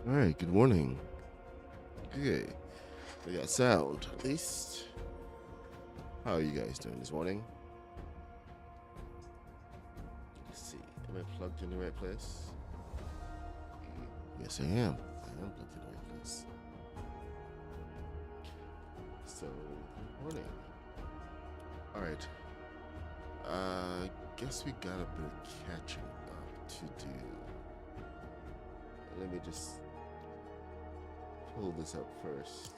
All right, good morning. Okay, we got sound at least. How are you guys doing this morning? Let's see, am I plugged in the right place? Yes, I am. I am plugged in the right place. So, good morning. All right. Guess we got a bit of catching up to do. Let me just pull this up first.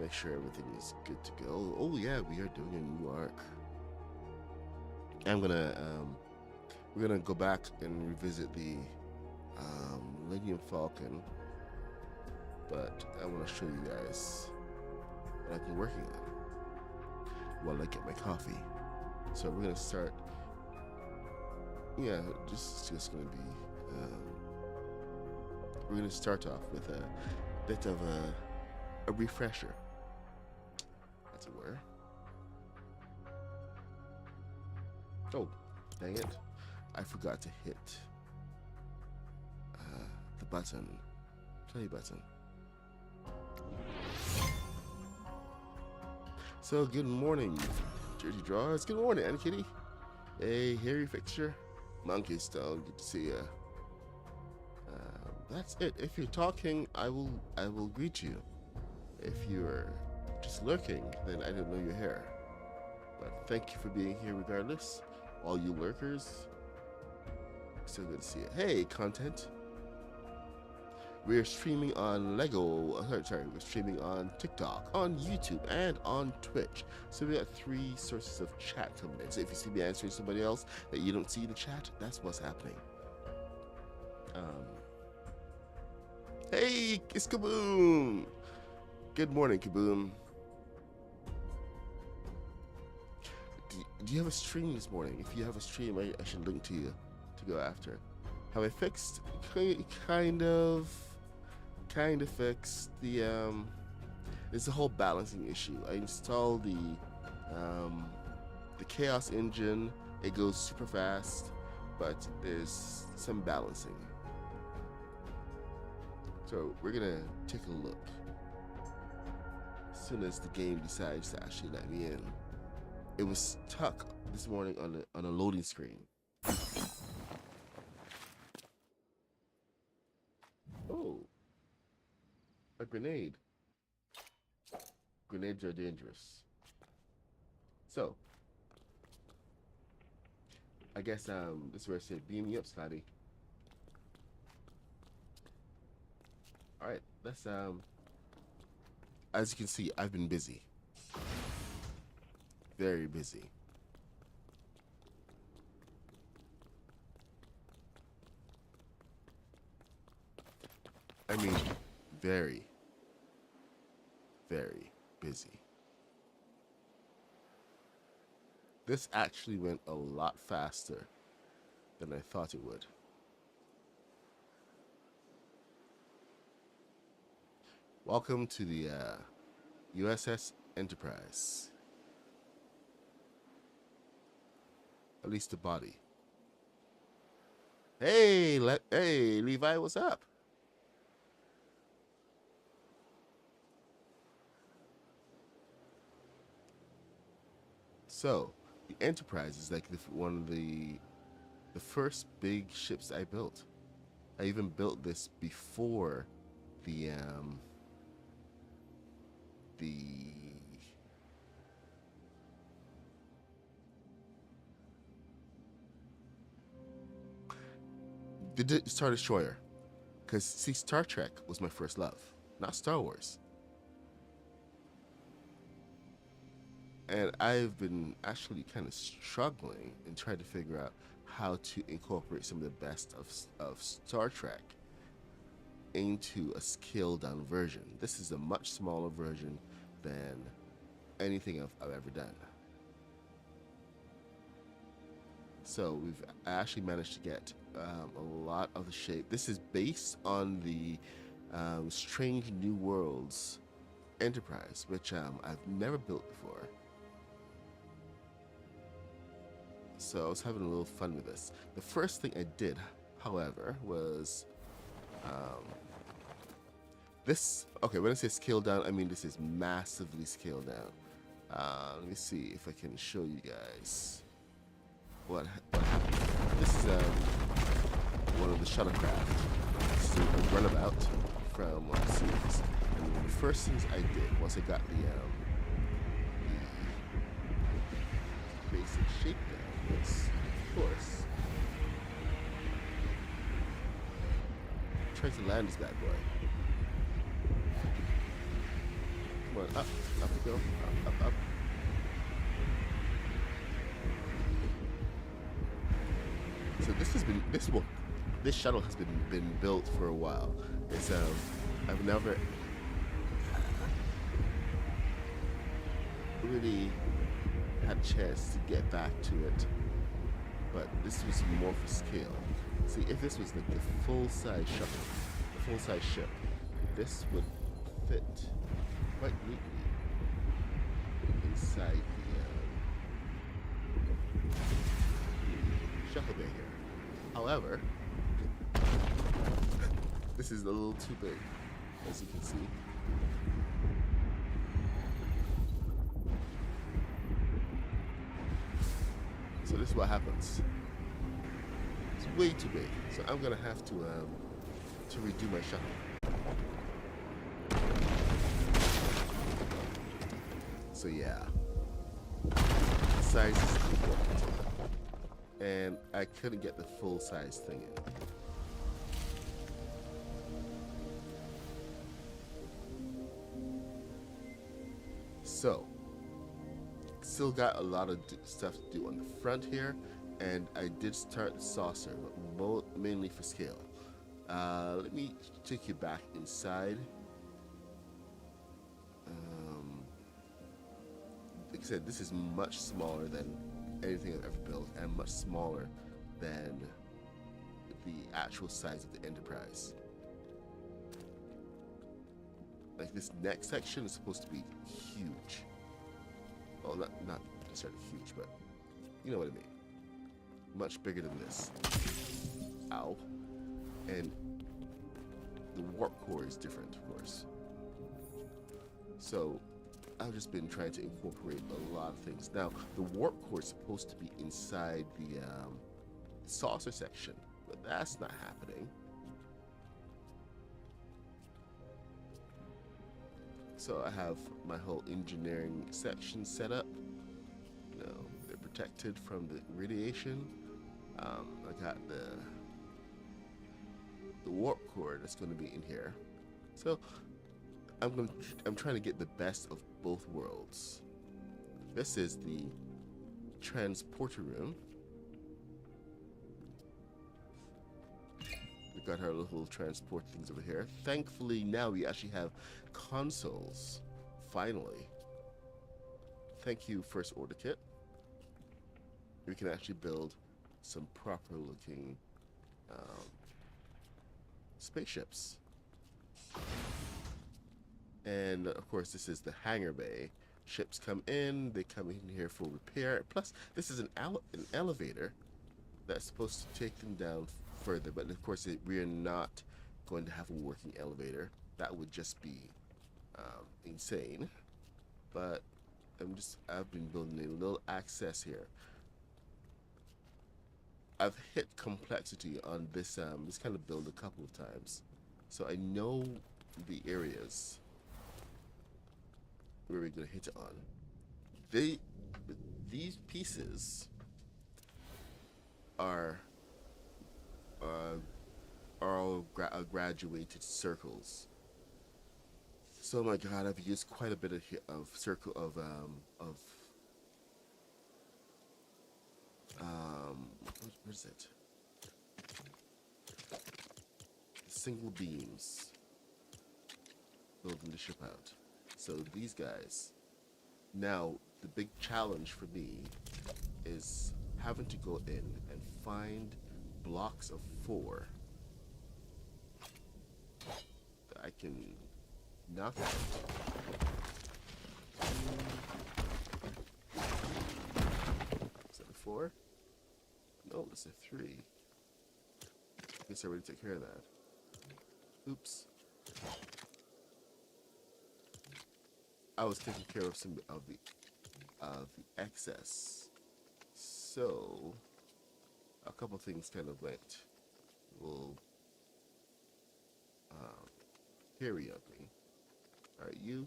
Make sure everything is good to go. Oh yeah, we are doing a new arc. We're gonna go back and revisit the Millennium Falcon, but I want to show you guys what I've been working on while I get my coffee. So we're gonna start. Yeah, just gonna be. We're gonna start off with a bit of a refresher, as it were. Oh, dang it! I forgot to hit the button, play button. So good morning, Dirty Draws. Good morning, Anna Kitty. Hey, hairy fixture, Monkey Stone. Good to see ya. That's it. If you're talking, I will greet you. If you're just lurking, then I don't know you're here. But thank you for being here regardless. All you lurkers, so good to see you. Hey, content. We're streaming on we're streaming on TikTok, on YouTube, and on Twitch. So we got 3 sources of chat coming in. So if you see me answering somebody else that you don't see in the chat, that's what's happening. Hey, it's Kaboom! Good morning, Kaboom. Do you have a stream this morning? If you have a stream, I should link to you to go after. Have I fixed? Kind of fixed the it's a whole balancing issue. I installed the Chaos engine. It goes super fast, but there's some balancing. So we're gonna take a look as soon as the game decides to actually let me in. It was stuck this morning on a loading screen. Oh, a grenade. Grenades are dangerous. So, I guess this is where I said, beam me up, Scotty. All right, let's as you can see, I've been busy. Very busy. I mean, very, very busy. This actually went a lot faster than I thought it would. Welcome to the USS Enterprise. At least the body. Hey, hey, Levi, what's up? So, the Enterprise is like one of the first big ships I built. I even built this before the Star Destroyer, because see, Star Trek was my first love, not Star Wars. And I've been actually kind of struggling and trying to figure out how to incorporate some of the best of Star Trek into a scaled down version. This is a much smaller version than anything I've ever done. So I actually managed to get a lot of the shape. This is based on the Strange New Worlds Enterprise, which I've never built before. So I was having a little fun with this. The first thing I did, however, was This, okay, when I say scaled down, I mean this is massively scaled down. Let me see if I can show you guys what happened. This is one of the shuttlecraft. This is a runabout from one of the series. And one of the first things I did once I got the basic shape down was, of course, try to land this bad boy. Come on, up we go, up. So this shuttle has been built for a while. It's I've never really had a chance to get back to it, but this was more for scale. See, if this was like the full-size shuttle, the full-size ship, this would fit quite neatly inside the shuttle bay here. However, this is a little too big, as you can see. So this is what happens. It's way too big, so I'm gonna have to redo my shuttle. So yeah, size is important, and I couldn't get the full size thing in. So, still got a lot of stuff to do on the front here, and I did start the saucer, but mainly for scale. Let me take you back inside. Like I said, this is much smaller than anything I've ever built, and much smaller than the actual size of the Enterprise. Like this next section is supposed to be huge. Well, not necessarily huge, but you know what I mean. Much bigger than this. Ow. And the warp core is different, of course. So I've just been trying to incorporate a lot of things. Now, the warp core is supposed to be inside the saucer section, but that's not happening. So I have my whole engineering section set up. You know, they're protected from the radiation. I got the warp core that's going to be in here. So I'm trying to get the best of both worlds. This is the transporter room. We got our little transport things over here. Thankfully, now we actually have consoles. Finally. Thank you, First Order Kit. We can actually build some proper looking spaceships. And of course, this is the hangar bay. Ships come in, they come in here for repair. Plus, this is an elevator that's supposed to take them down further. But of course, we are not going to have a working elevator. That would just be insane. But I've been building a little access here. I've hit complexity on this kind of build a couple of times, so I know the areas where we're gonna hit it on. These pieces are all graduated circles. So my God, I've used quite a bit of circle of what is it? Single beams building the ship out. So these guys. Now the big challenge for me is having to go in and find blocks of 4 that I can knock out. Is that a 4? No, it's a 3. I guess I already took care of that. Oops. I was taking care of some of the excess. So a couple things kind of went will um, hurry up me. All right, you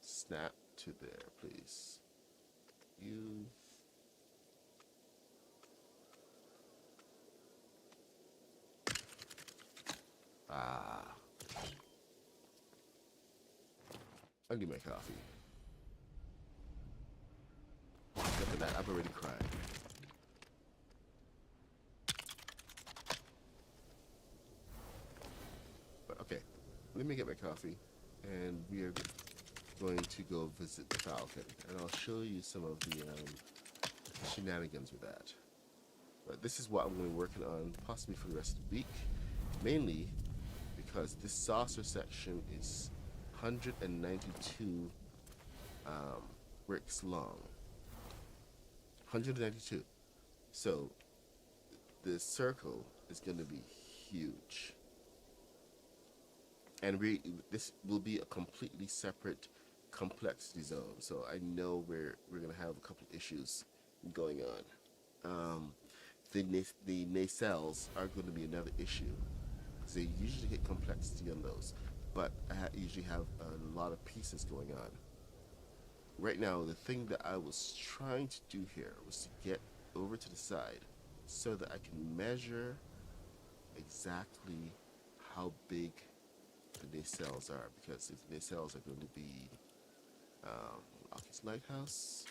snap to there, please. You. Ah. I need my coffee. Look at that, I've already cried. But okay, let me get my coffee, and we are going to go visit the Falcon, and I'll show you some of the shenanigans with that. But this is what I'm going to be working on, possibly for the rest of the week, mainly because this saucer section is 192 bricks long. 192. So the circle is going to be huge. And this will be a completely separate complexity zone. So I know we're going to have a couple issues going on. The nacelles are going to be another issue. Because they usually get complexity on those. But I usually have a lot of pieces going on. Right now, the thing that I was trying to do here was to get over to the side so that I can measure exactly how big the nacelles are, because if the nacelles are going to be Lockheed's Lighthouse,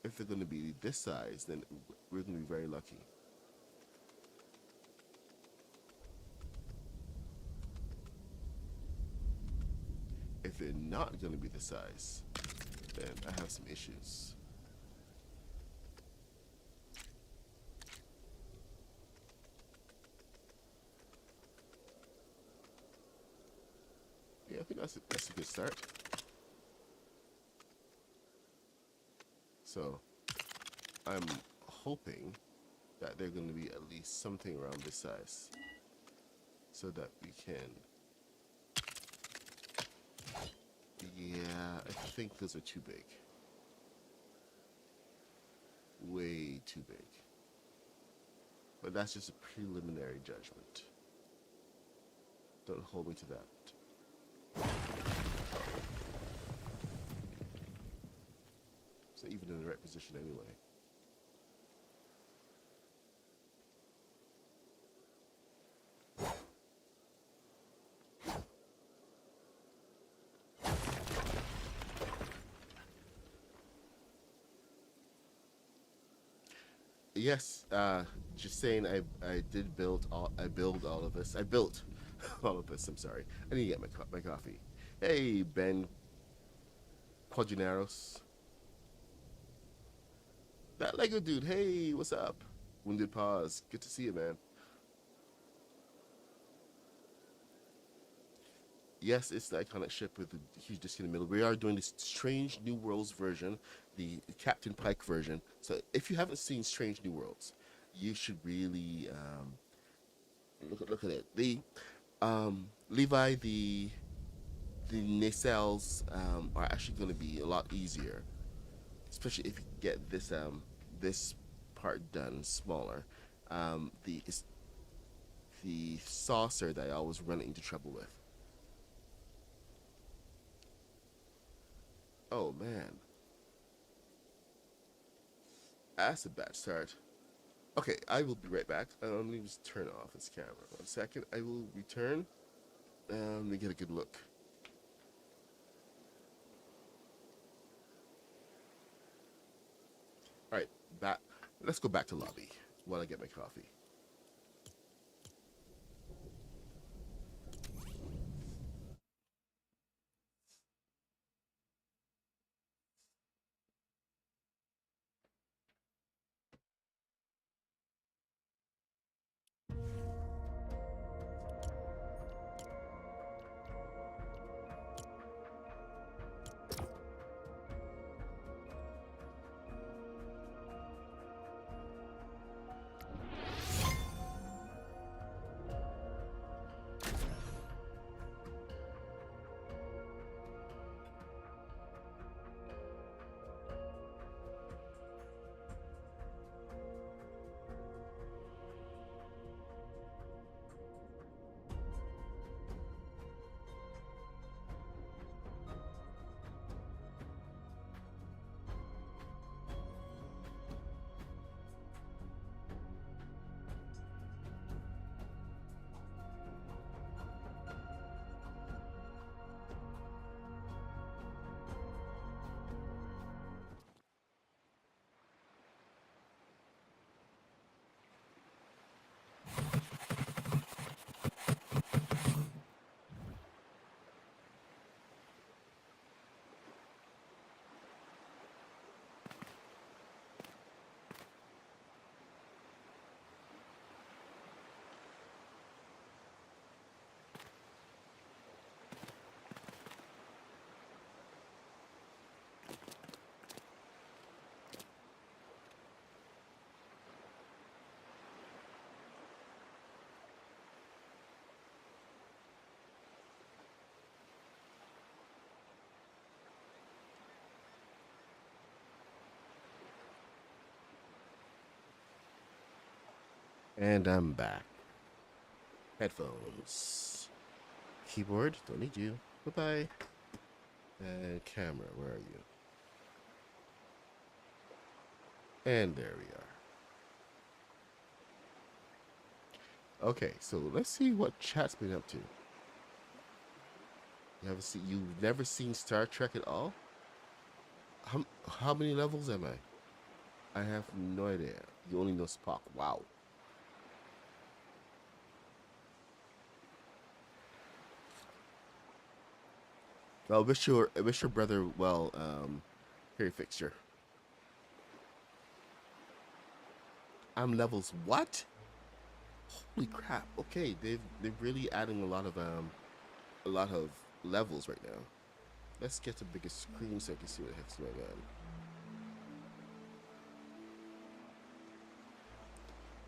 if they're going to be this size, then we're going to be very lucky. If they're not going to be this size, then I have some issues. Yeah, I think that's a good start. So I'm hoping that they're going to be at least something around this size, so that we can. Yeah, I think those are too big. Way too big. But that's just a preliminary judgment. Don't hold me to that. So even in the right position anyway. Yes, just saying. I did build all. I build all of this. I built all of this. I'm sorry. I need to get my coffee. Hey, Ben Quadraneros. That Lego dude. Hey, what's up? Wounded Paws. Good to see you, man. Yes, it's the iconic ship with the huge disc in the middle. We are doing this Strange New Worlds version, the Captain Pike version. So if you haven't seen Strange New Worlds, you should really look at it. Levi, the nacelles are actually going to be a lot easier, especially if you get this part done smaller. It's the saucer that I always run into trouble with. Oh man, that's a bad start. Okay, I will be right back. Let me just turn off this camera. 1 second. I will return. Let me get a good look. All right, back. Let's go back to lobby while I get my coffee. And I'm back. Headphones. Keyboard, don't need you. Bye-bye. And camera, where are you? And there we are. Okay, so let's see what chat's been up to. You've never seen Star Trek at all? How many levels am I? I have no idea. You only know Spock. Wow. Well, I wish your brother well, Harry Fixture. I'm levels what? Holy crap. Okay, they're really adding a lot of levels right now. Let's get a bigger screen so I can see what the heck's going on.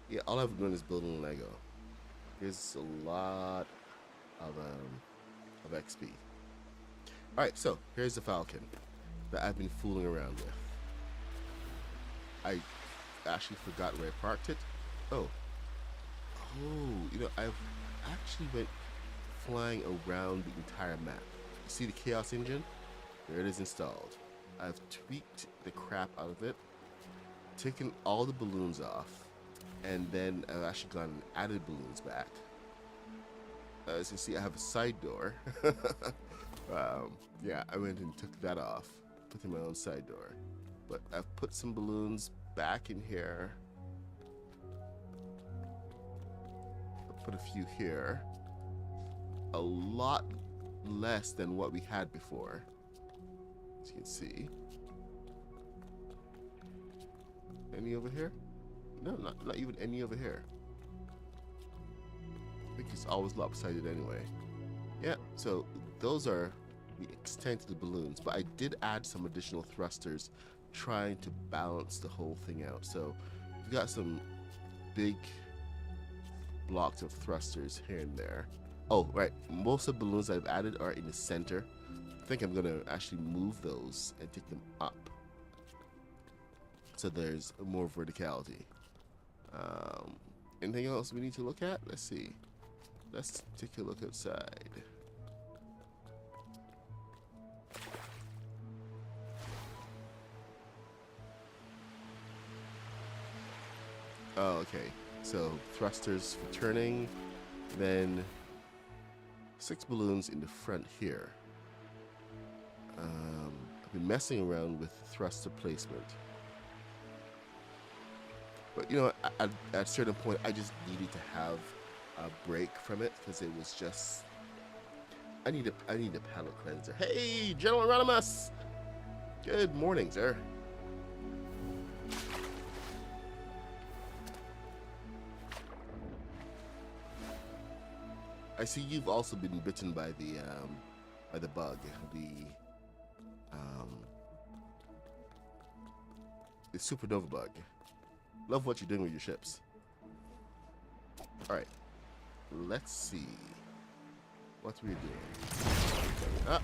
Yeah, all I've done is building Lego. There's a lot of XP. Alright, so here's the Falcon that I've been fooling around with. I actually forgot where I parked it. Oh, you know, I've actually went flying around the entire map. You see the Chaos Engine? There it is installed. I've tweaked the crap out of it, taken all the balloons off, and then I've actually gone and added balloons back. As you see, I have a side door. Yeah, I went and took that off, put in my own side door. But I've put some balloons back in here. Put a few here. A lot less than what we had before, as you can see. Any over here? No, not even any over here. I think it's always lopsided anyway. Yeah, so those are the extent of the balloons, but I did add some additional thrusters trying to balance the whole thing out. So we got some big blocks of thrusters here and there. Oh, right. Most of the balloons I've added are in the center. I think I'm going to actually move those and take them up, so there's more verticality. Anything else we need to look at? Let's see. Let's take a look outside. Oh, okay. So thrusters for turning, then 6 balloons in the front here. I've been messing around with thruster placement. But you know, at a certain point, I just needed to have a break from it because it was just. I need a palate cleanser. Hey, General Rodimus! Good morning, sir. I see you've also been bitten by the bug, the supernova bug. Love what you're doing with your ships. All right, let's see what we're doing.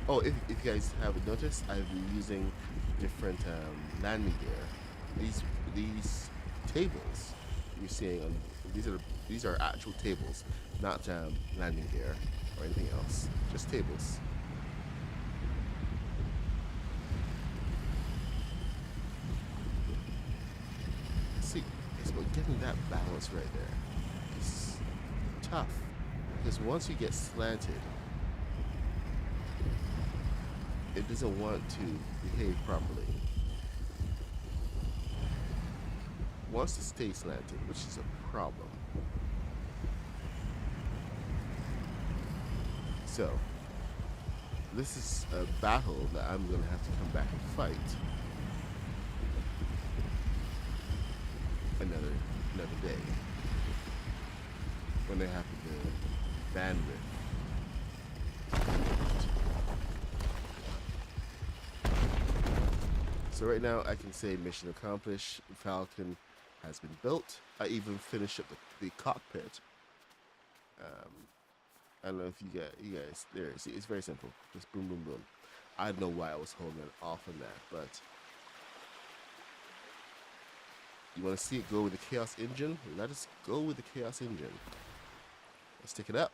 Oh, if you guys haven't noticed, I've been using different landing gear. These tables you're seeing on these are actual tables, not landing gear or anything else. Just tables. See, it's about getting that balance right there. It's tough because once you get slanted, it doesn't want to behave properly. It wants to stay slanted, which is a problem. So, this is a battle that I'm going to have to come back and fight another day when I have the bandwidth. So right now I can say mission accomplished. Falcon has been built. I even finished up the cockpit. I don't know if you guys there. See, it's very simple. Just boom, boom, boom. I don't know why I was holding it off on that, but You want to see it go with the Chaos Engine? Let us go with the Chaos Engine. Let's take it up.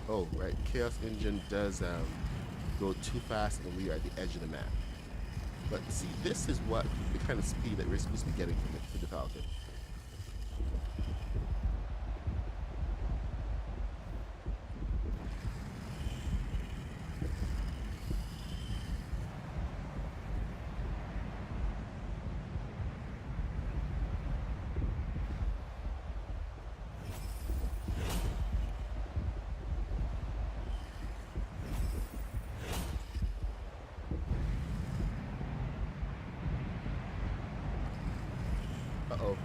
Oh, right. Chaos Engine does go too fast and we are at the edge of the map. But see, this is what the kind of speed that we're supposed to be getting from the Falcon. Uh-oh.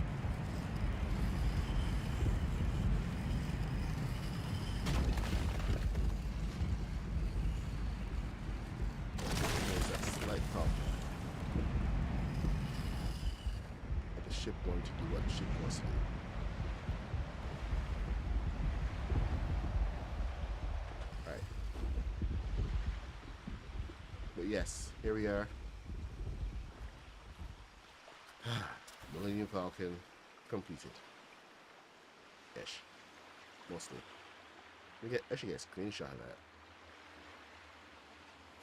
There's a slight problem. The ship going to do what the ship wants to do. Alright. But yes, here we are. Millennium Falcon completed. Ish. Mostly. I should get a screenshot of that.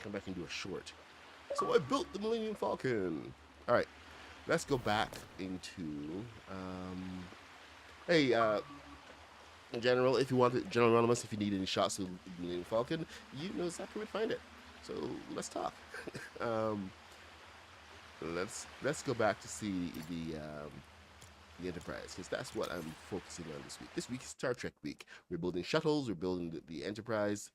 Come back and do a short. So I built the Millennium Falcon. Alright. Let's go back into hey, in general, if you want it, General Anonymous, if you need any shots of the Millennium Falcon, you know exactly where to find it. So let's talk. Let's go back to see the Enterprise, because that's what I'm focusing on this week. This week is Star Trek week. We're building shuttles. We're building the Enterprise.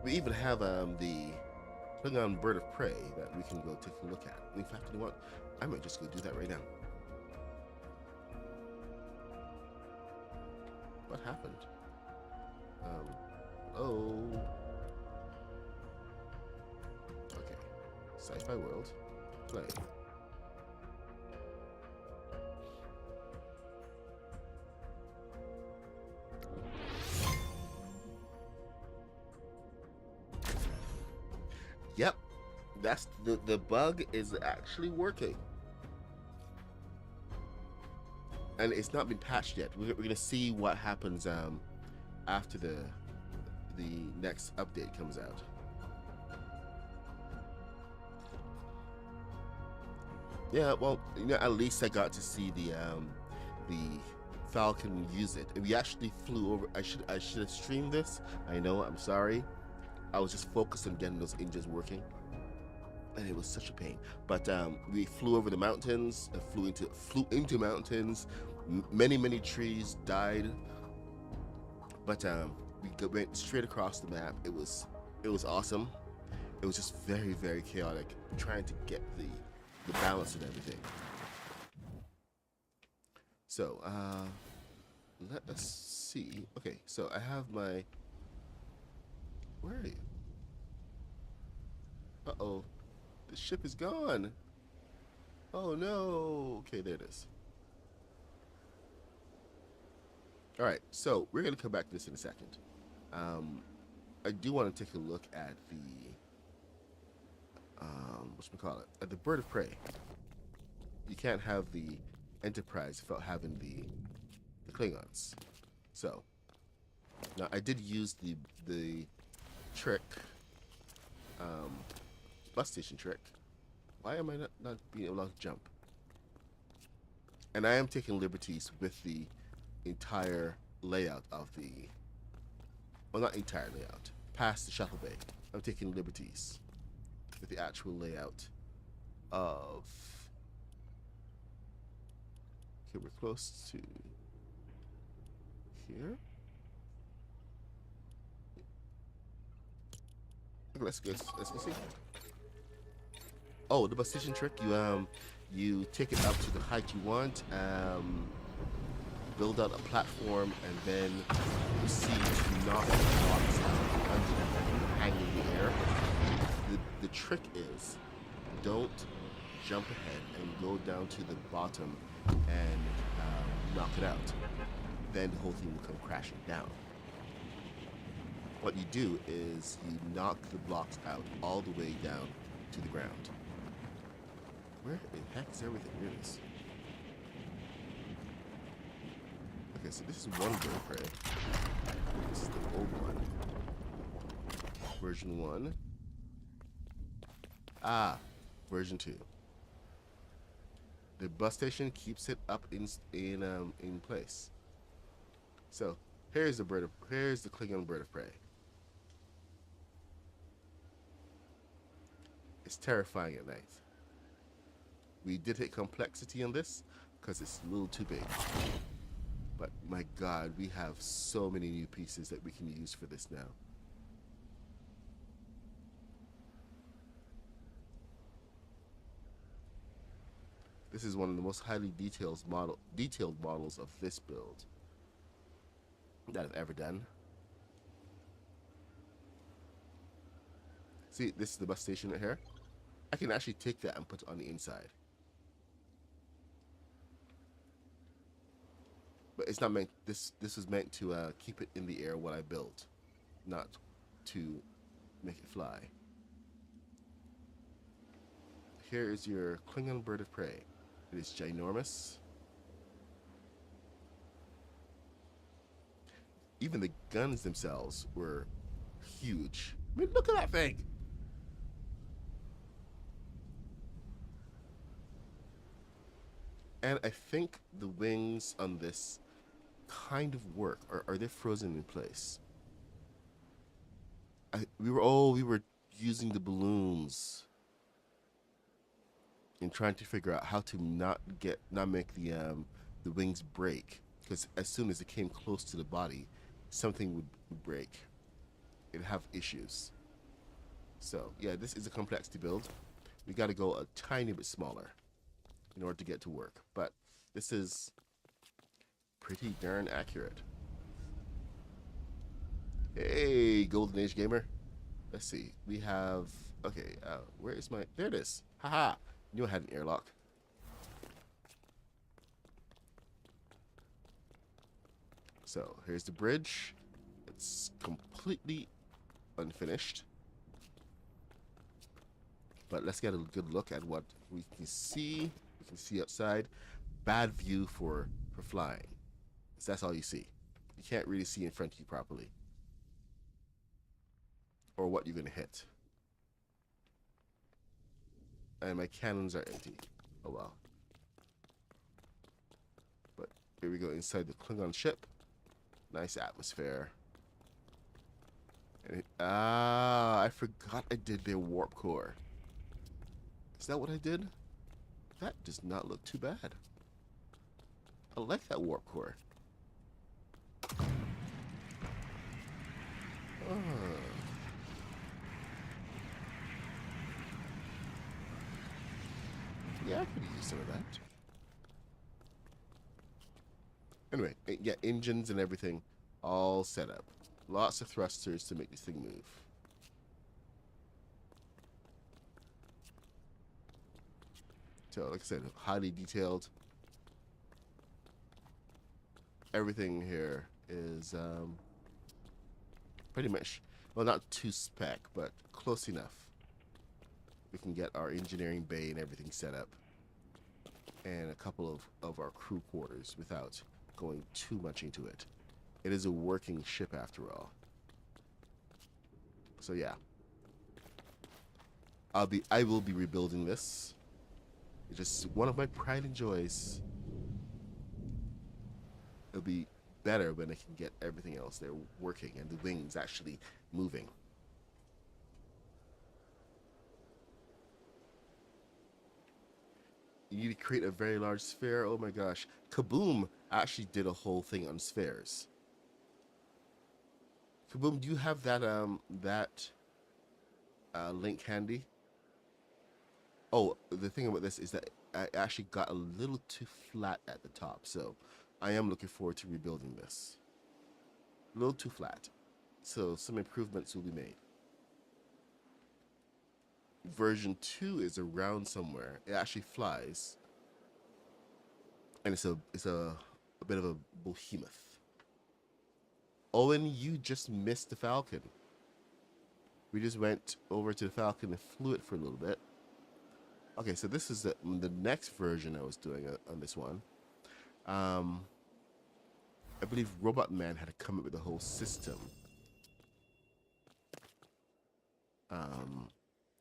We even have the Klingon bird of prey that we can go take a look at. In fact, you know what? I might just go do that right now. What happened? Oh. Okay. Sci-fi world. Play. Yep. That's the bug is actually working. And it's not been patched yet. We're gonna see what happens after the next update comes out. Yeah, well, you know, at least I got to see the Falcon use it. We actually flew over. I should have streamed this. I know. I'm sorry. I was just focused on getting those engines working, and it was such a pain. But we flew over the mountains, flew into mountains. Many trees died, but we went straight across the map. It was awesome. It was just very chaotic, trying to get the balance and everything. So let us see. Okay, so I have my. Where are you? Uh-oh. The ship is gone. Oh no. Okay, there it is. Alright, so we're gonna come back to this in a second. I do want to take a look at the whatchamacallit, at the bird of prey. You can't have the Enterprise without having the Klingons. So now I did use the trick, bus station trick. Why am I not being able to jump? And I am taking liberties with the entire layout of the, well, not entire layout, past the shuttle bay. I'm taking liberties with the actual layout of, okay, we're close to here. Okay, let's go see. Oh, the bus station trick, You take it up to the height you want, build out a platform, and then proceed to knock the blocks out under them and hang in the air. The trick is, don't jump ahead and go down to the bottom and knock it out. Then the whole thing will come crashing down. What you do is you knock the blocks out all the way down to the ground. Where the heck is everything? Here it is. Okay, so this is one bird of prey. This is the old one. Version 1. Ah, version 2. The bus station keeps it up in place. So here's the Klingon bird of prey. It's terrifying at night. We did hit complexity on this because it's a little too big. But my God, we have so many new pieces that we can use for this now. This is one of the most highly detailed models of this build that I've ever done. See, this is the bus station right here. I can actually take that and put it on the inside. But it's not meant, this was meant to keep it in the air while I built, not to make it fly. Here is your Klingon bird of prey. It is ginormous. Even the guns themselves were huge. I mean, look at that thing. And I think the wings on this kind of work, or are they frozen in place? We were using the balloons and trying to figure out how to not make the wings break, because as soon as it came close to the body, something would break. It'd have issues. So yeah, this is a complexity build. We got to go a tiny bit smaller in order to get to work, but this is pretty darn accurate. Hey, Golden Age gamer. Let's see. We have, okay, where is my, there it is. Haha. Knew I had an airlock. So here's the bridge. It's completely unfinished. But let's get a good look at what we can see. We can see outside. Bad view for flying. So that's all you see. You can't really see in front of you properly, or what you're going to hit. And my cannons are empty. Oh well. But here we go inside the Klingon ship. Nice atmosphere. And I forgot I did their warp core. Is that what I did? That does not look too bad. I like that warp core. Yeah, I could use some of that. Anyway, yeah, engines and everything all set up. Lots of thrusters to make this thing move. So, like I said, highly detailed. Everything here is pretty much, well, not too spec, but close enough. We can get our engineering bay and everything set up, and a couple of our crew quarters without going too much into it. It is a working ship after all. So yeah, I will be rebuilding this. It's just one of my pride and joys. It'll be better when I can get everything else there working and the wings actually moving. You need to create a very large sphere. Oh my gosh. Kaboom actually did a whole thing on spheres. Kaboom, do you have that link handy? Oh, the thing about this is that I actually got a little too flat at the top, so I am looking forward to rebuilding this. A little too flat, so some improvements will be made. Version 2 is around somewhere. It actually flies, and it's a bit of a behemoth. Owen, you just missed the Falcon. We just went over to the Falcon and flew it for a little bit. Okay, so this is the next version I was doing on this one. I believe Robot Man had to come up with a whole system.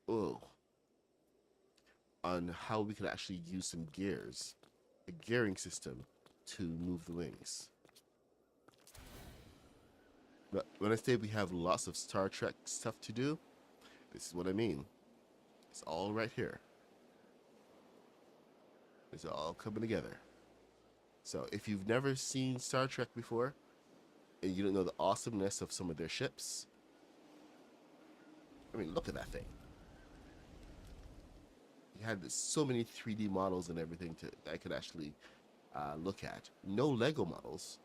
Oh, on how we could actually use some gears, a gearing system to move the wings. But when I say we have lots of Star Trek stuff to do, this is what I mean. It's all right here. It's all coming together. So if you've never seen Star Trek before, and you don't know the awesomeness of some of their ships, I mean, look at that thing. You had so many 3D models and everything that I could actually look at. No Lego models.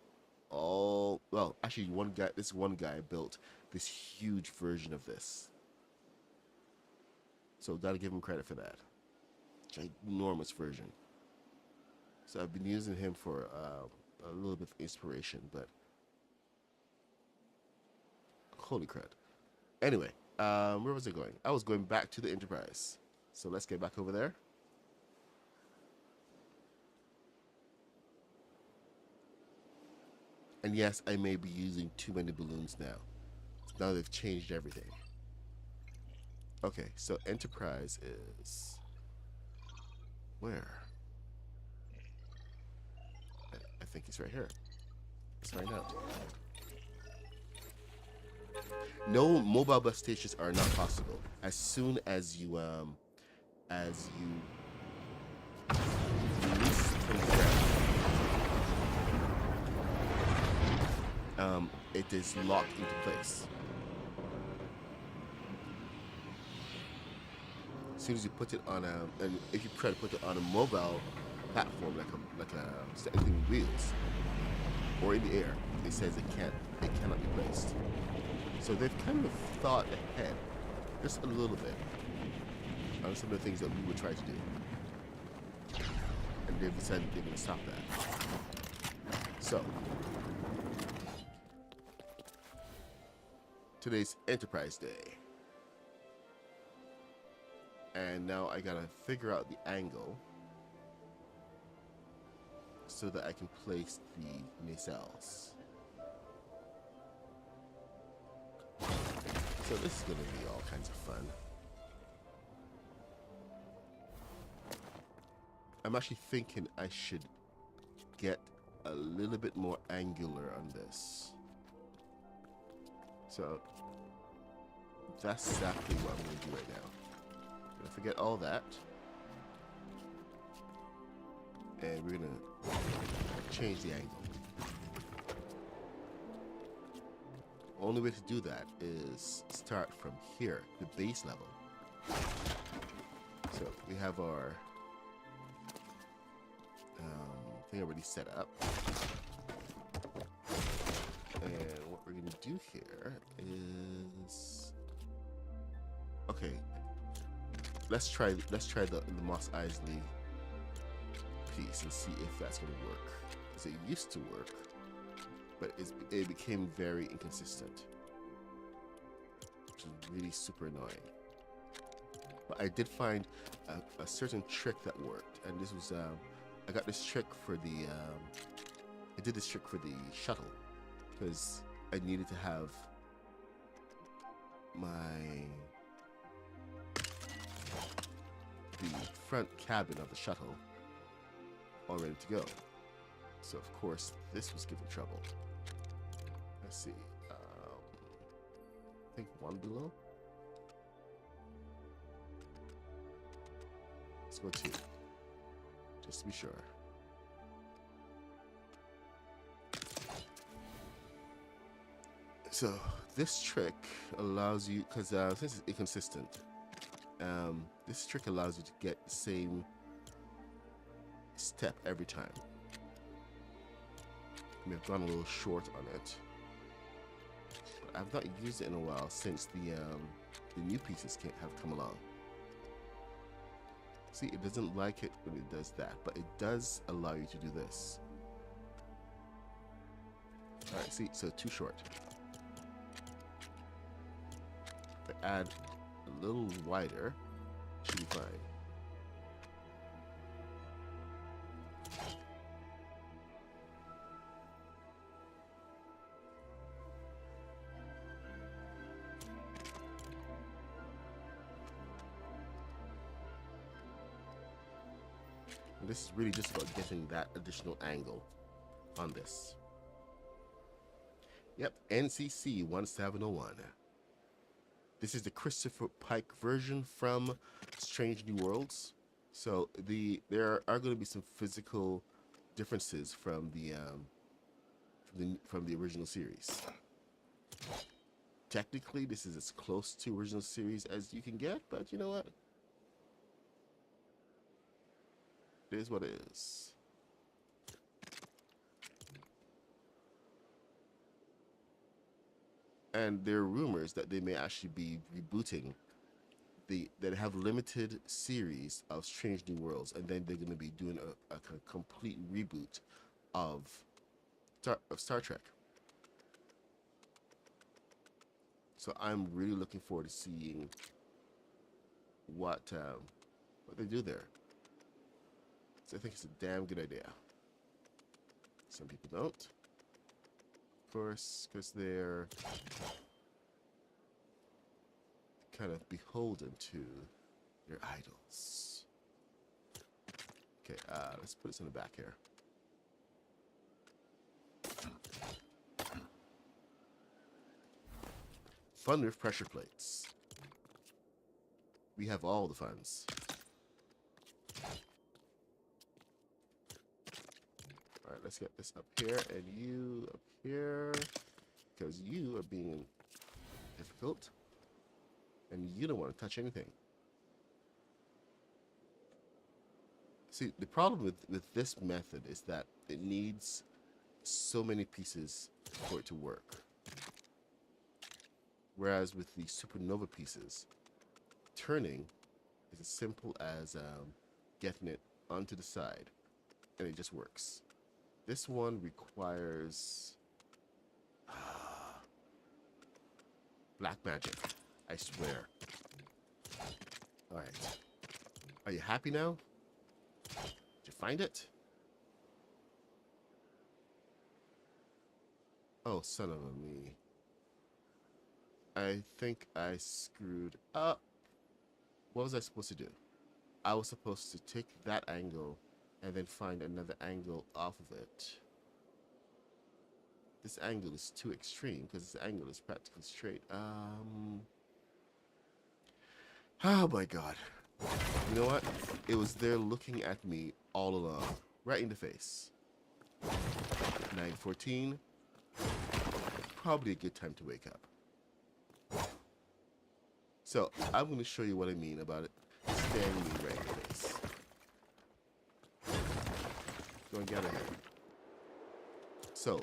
All, well, actually, this one guy built this huge version of this. So gotta give him credit for that. Ginormous version. So I've been using him for a little bit of inspiration, but holy crud. Anyway, where was I going? I was going back to the Enterprise. So let's get back over there. And yes, I may be using too many balloons now. Now they've changed everything. Okay, so Enterprise is... where? I think it's right here. Let's find out. No mobile bus stations are not possible. As soon as you release from the ground, it is locked into place. As soon as you put it on and if you try to put it on a mobile platform like a anything with wheels or in the air, it says it cannot be placed. So they've kind of thought ahead, just a little bit, on some of the things that we would try to do. And they've decided they're going to stop that. So, today's Enterprise Day. And now I gotta figure out the angle so that I can place the nacelles. So this is gonna be all kinds of fun. I'm actually thinking I should get a little bit more angular on this. So that's exactly what I'm gonna do right now. I'm gonna forget all that. And we're gonna change the angle. Only way to do that is start from here, the base level. So we have our thing already set up. And what we're gonna do here is, okay, let's try the Mos Eisley piece and see if that's gonna work. Because it used to work, but it became very inconsistent, which is really super annoying. But I did find a certain trick that worked, and this was I got this trick for the I did this trick for the shuttle because I needed to have the front cabin of the shuttle all ready to go. So of course this was giving trouble. Let's see. I think one below. Let's go 2. Just to be sure. So this trick allows you, because since it's inconsistent, this trick allows you to get the same step every time. I may have gone a little short on it, but I've not used it in a while since the new pieces have come along. See, it doesn't like it when it does that, but it does allow you to do this. Alright, see, so too short. If I add a little wider, it should be fine. And this is really just about getting that additional angle on this. Yep, NCC 1701. This is the Christopher Pike version from Strange New Worlds. So there are going to be some physical differences from the original series. Technically, this is as close to original series as you can get, but you know what? It is what it is. And there are rumors that they may actually be rebooting that have limited series of Strange New Worlds, and then they're going to be doing a complete reboot of Star Trek. So I'm really looking forward to seeing what they do there. So I think it's a damn good idea. Some people don't, of course, because they're kind of beholden to their idols. Okay, let's put this in the back here. Fun with pressure plates. We have all the funds. Alright, let's get this up here and you up here, because you are being difficult and you don't want to touch anything. See, the problem with this method is that it needs so many pieces for it to work. Whereas with the supernova pieces, turning is as simple as getting it onto the side, and it just works. This one requires black magic, I swear. Alright. Are you happy now? Did you find it? Oh, son of a me. I think I screwed up. What was I supposed to do? I was supposed to take that angle and then find another angle off of it. This angle is too extreme because this angle is practically straight. Oh my god. You know what? It was there looking at me all along. Right in the face. 9:14. Probably a good time to wake up. So, I'm going to show you what I mean about it staring me right in the face. Go and get out of here. So,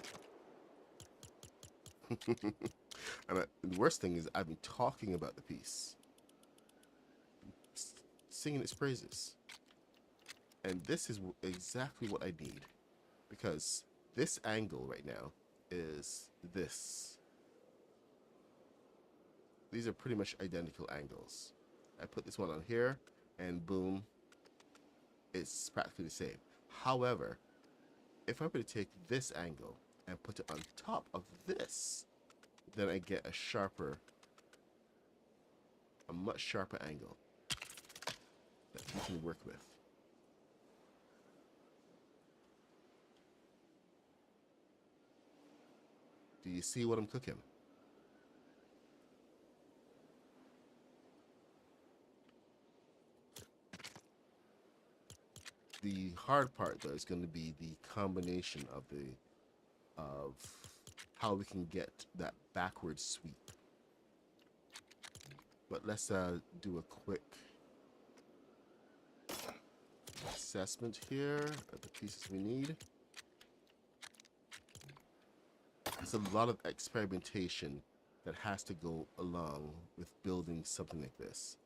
and the worst thing is I've been talking about the piece. Singing its praises. And this is exactly what I need. Because this angle right now is this. These are pretty much identical angles. I put this one on here, and boom, it's practically the same. However, if I were to take this angle and put it on top of this, then I get a much sharper angle that you can work with. Do you see what I'm cooking? The hard part, though, is going to be the combination of how we can get that backward sweep. But let's do a quick assessment here of the pieces we need. There's a lot of experimentation that has to go along with building something like this,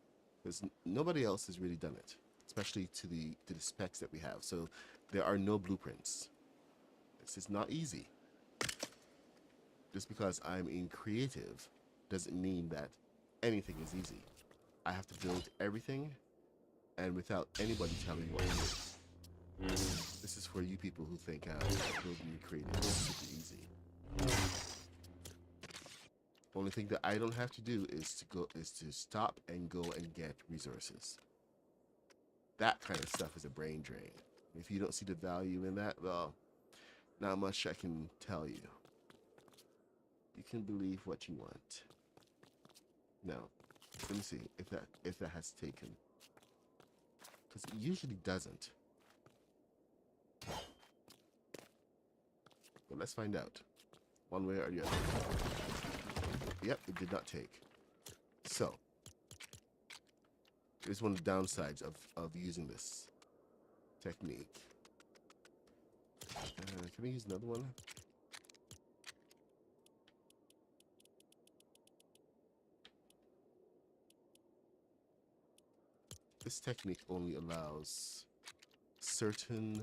because nobody else has really done it, especially to the specs that we have. So there are no blueprints. This is not easy. Just because I'm in creative doesn't mean that anything is easy. I have to build everything, and without anybody telling me what to do. This is for you people who think building in creative is super easy. Only thing that I don't have to do is to stop and go and get resources. That kind of stuff is a brain drain. If you don't see the value in that, well, not much I can tell you. You can believe what you want. Now, let me see if that has taken. Because it usually doesn't. But let's find out. One way or the other. Yep, it did not take. So, here's one of the downsides of using this technique. Can I use another one? This technique only allows certain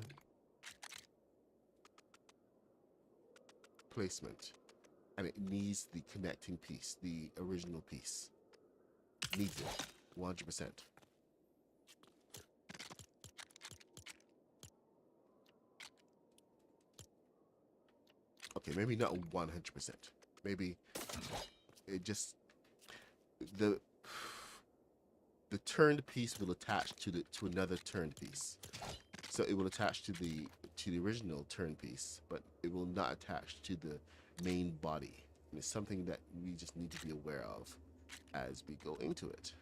placement, and it needs the connecting piece, the original piece. Needs it, 100%. Okay, maybe not 100%. Maybe it just the turned piece will attach to another turned piece. So it will attach to the original turned piece, but it will not attach to the main body. And it's something that we just need to be aware of as we go into it.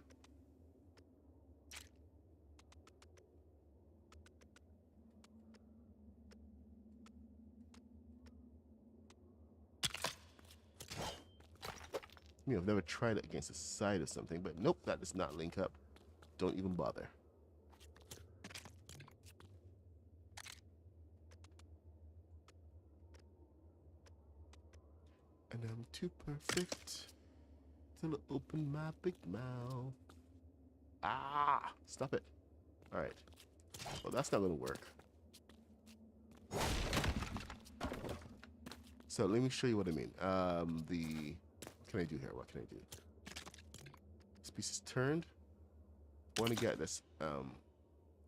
You know, I've never tried it against the side of something, but nope, that does not link up. Don't even bother. And I'm too perfect till I open my big mouth. Ah, stop it. All right. Well, that's not going to work. So let me show you what I mean. What can I do here? What can I do? This piece is turned. I want to get this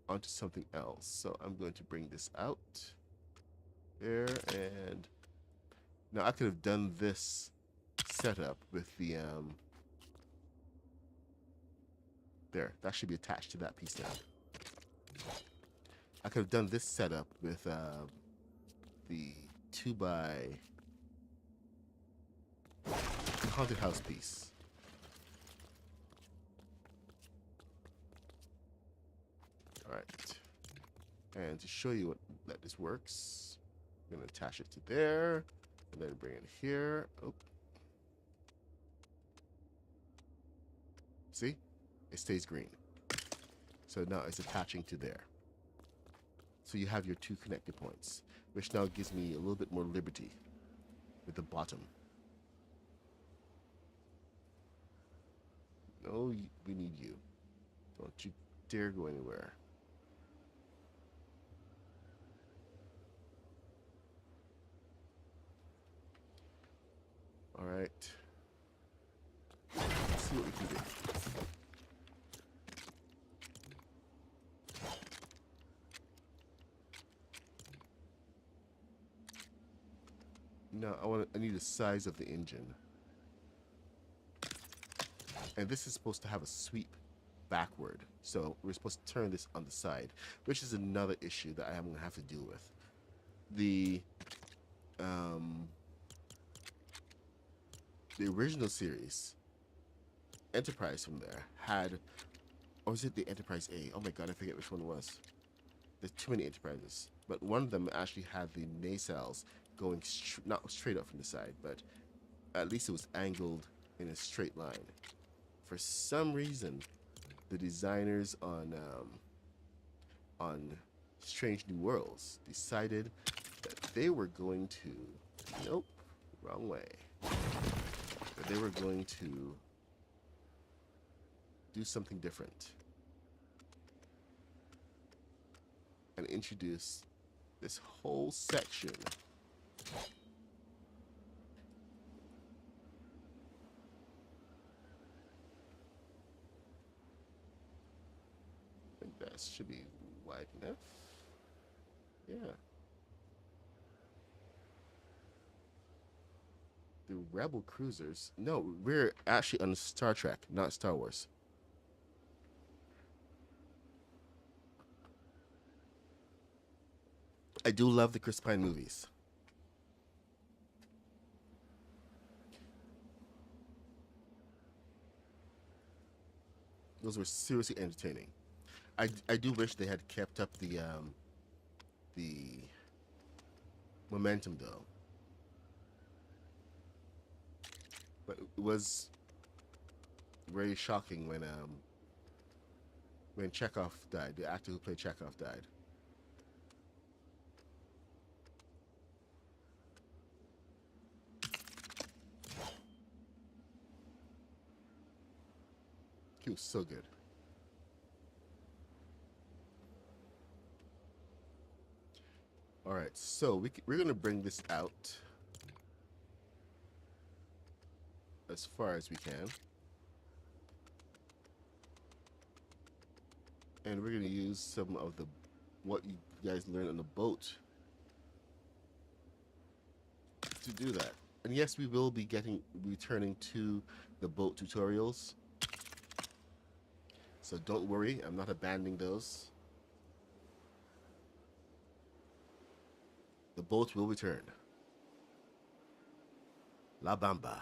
onto something else. So I'm going to bring this out there, and now I could have done this setup with the there. That should be attached to that piece now. I could have done this setup with the 2x haunted house piece. All right, and to show you that this works, I'm gonna attach it to there, and then bring it here. Oh, see, it stays green. So now it's attaching to there. So you have your two connected points, which now gives me a little bit more liberty with the bottom. No, we need you. Don't you dare go anywhere. All right. Let's see what we can do. Now I need the size of the engine. And this is supposed to have a sweep backward. So we're supposed to turn this on the side, which is another issue that I'm going to have to deal with. The original series, Enterprise from there, had, or was it the Enterprise A? Oh my god, I forget which one it was. There's too many Enterprises. But one of them actually had the nacelles going not straight up from the side, but at least it was angled in a straight line. For some reason, the designers on Strange New Worlds decided that they were going to, nope, wrong way, that they were going to do something different and introduce this whole section I think that should be wide enough. Yeah. The Rebel cruisers. No, we're actually on Star Trek, not Star Wars. I do love the Chris Pine movies. Those were seriously entertaining. I do wish they had kept up the momentum though. But it was very shocking when Chekhov died. The actor who played Chekhov died. He was so good. All right, so we're gonna bring this out as far as we can, and we're gonna use some of the what you guys learned on the boat to do that. And yes, we will be returning to the boat tutorials. So don't worry, I'm not abandoning those. The boat will return. La Bamba.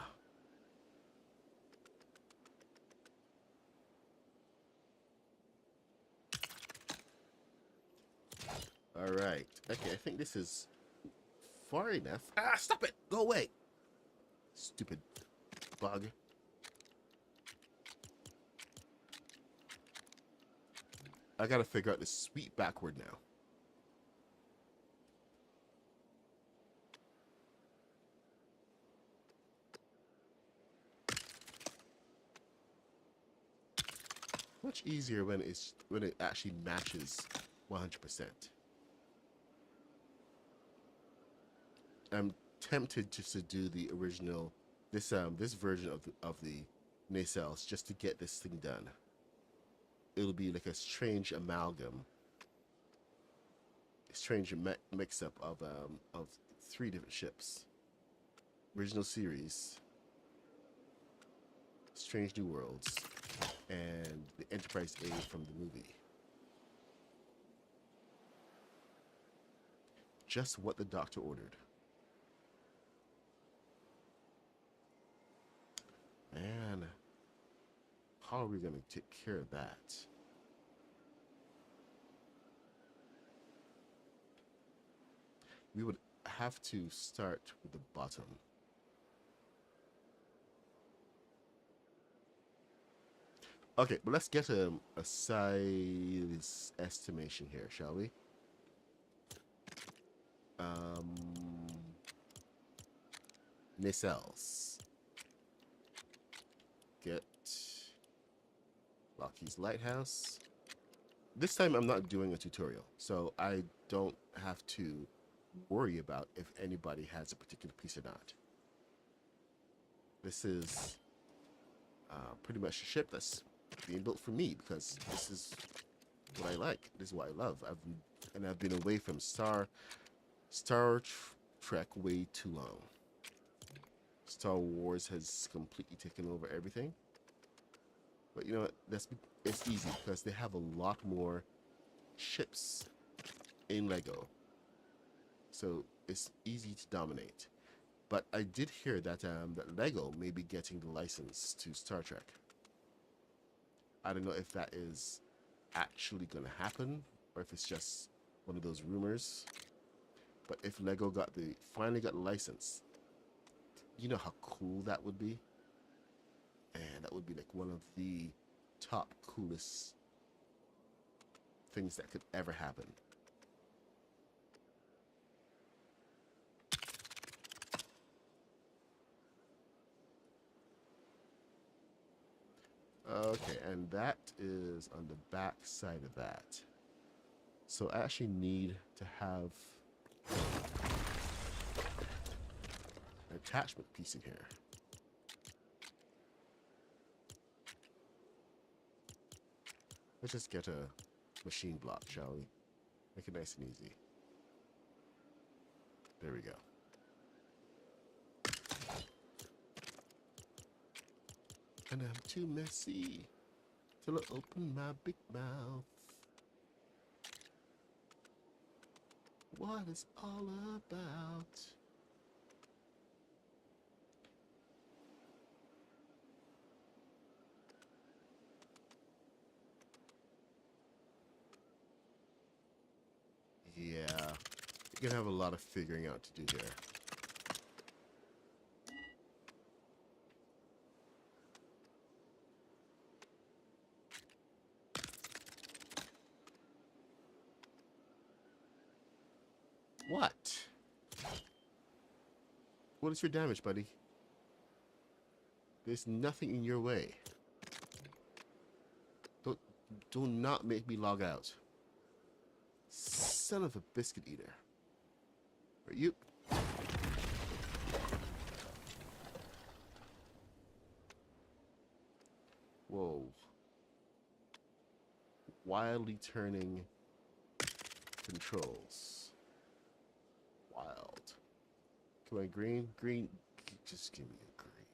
All right. Okay, I think this is far enough. Ah, stop it! Go away! Stupid bug. I gotta figure out this sweep backward now. Much easier when it actually matches 100%. I'm tempted just to do the original this version of the nacelles just to get this thing done. It'll be like a strange amalgam, a strange mix-up of 3 different ships. Original series, Strange New Worlds, and the Enterprise A from the movie. Just what the doctor ordered. Man, how are we going to take care of that? We would have to start with the bottom. Okay, but let's get a size estimation here, shall we? Nacelles. Get Lockheed's Lighthouse. This time I'm not doing a tutorial, so I don't have to worry about if anybody has a particular piece or not. This is pretty much a ship that's being built for me because this is what I like. This is what I love. I've been away from Star Trek way too long. Star Wars has completely taken over everything. But you know what? It's easy because they have a lot more ships in Lego. So it's easy to dominate. But I did hear that that Lego may be getting the license to Star Trek. I don't know if that is actually going to happen or if it's just one of those rumors. But if Lego finally got the license, you know how cool that would be? And that would be like one of the top coolest things that could ever happen. Okay, and that is on the back side of that. So I actually need to have an attachment piece in here. Let's just get a machine block, shall we? Make it nice and easy. There we go. And I'm too messy till I open my big mouth. What it's all about. Yeah, you're gonna have a lot of figuring out to do here. What? What is your damage, buddy? There's nothing in your way. Do not make me log out. Son of a biscuit eater. Are you? Whoa. Wildly turning controls. Wild. Come on, green. Green. Just give me a green.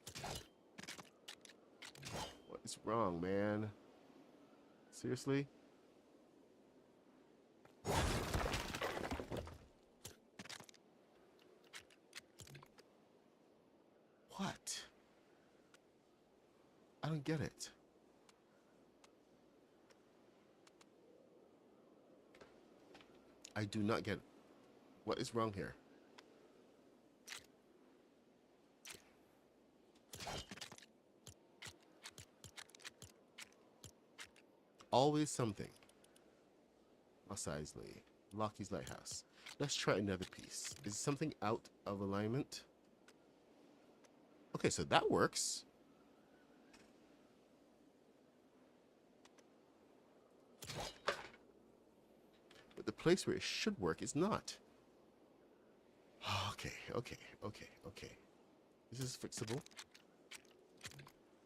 What is wrong, man? Seriously? What? I don't get it. I do not get it. What is wrong here? Always something. Mos Eisley. Lockheed's Lighthouse. Let's try another piece. Is something out of alignment? Okay, so that works. But the place where it should work is not. Okay. This is fixable.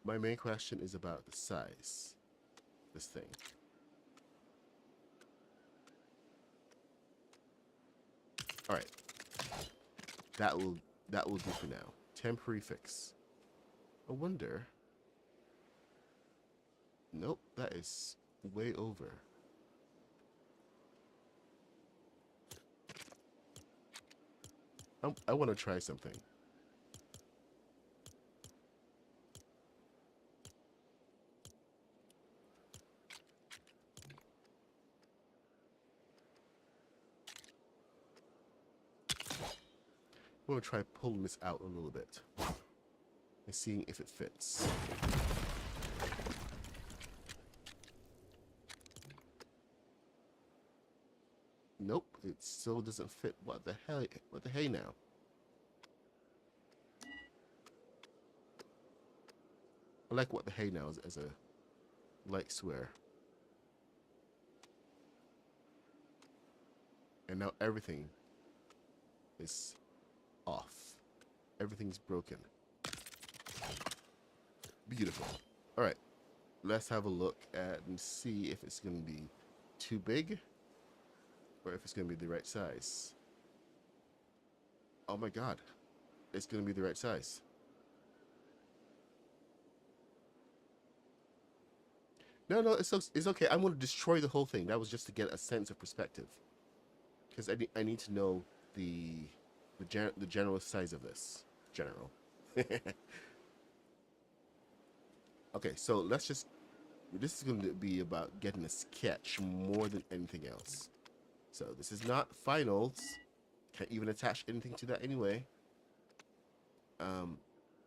My main question is about the size. This thing. All right. That will do for now. Temporary fix. I wonder. Nope, that is way over. I want to try something. I'm going to try pulling this out a little bit and seeing if it fits. Nope, it still doesn't fit. What the hell? What the hey now? I like what the hey now as a light swear. And now everything is off. Everything's broken. Beautiful. All right, let's have a look at and see if it's going to be too big or if it's going to be the right size. Oh my God, it's going to be the right size. No, it's okay. I'm going to destroy the whole thing. That was just to get a sense of perspective, because I need to know the general size of this. General. Okay, so let's just. This is going to be about getting a sketch more than anything else. So this is not finals. Can't even attach anything to that anyway.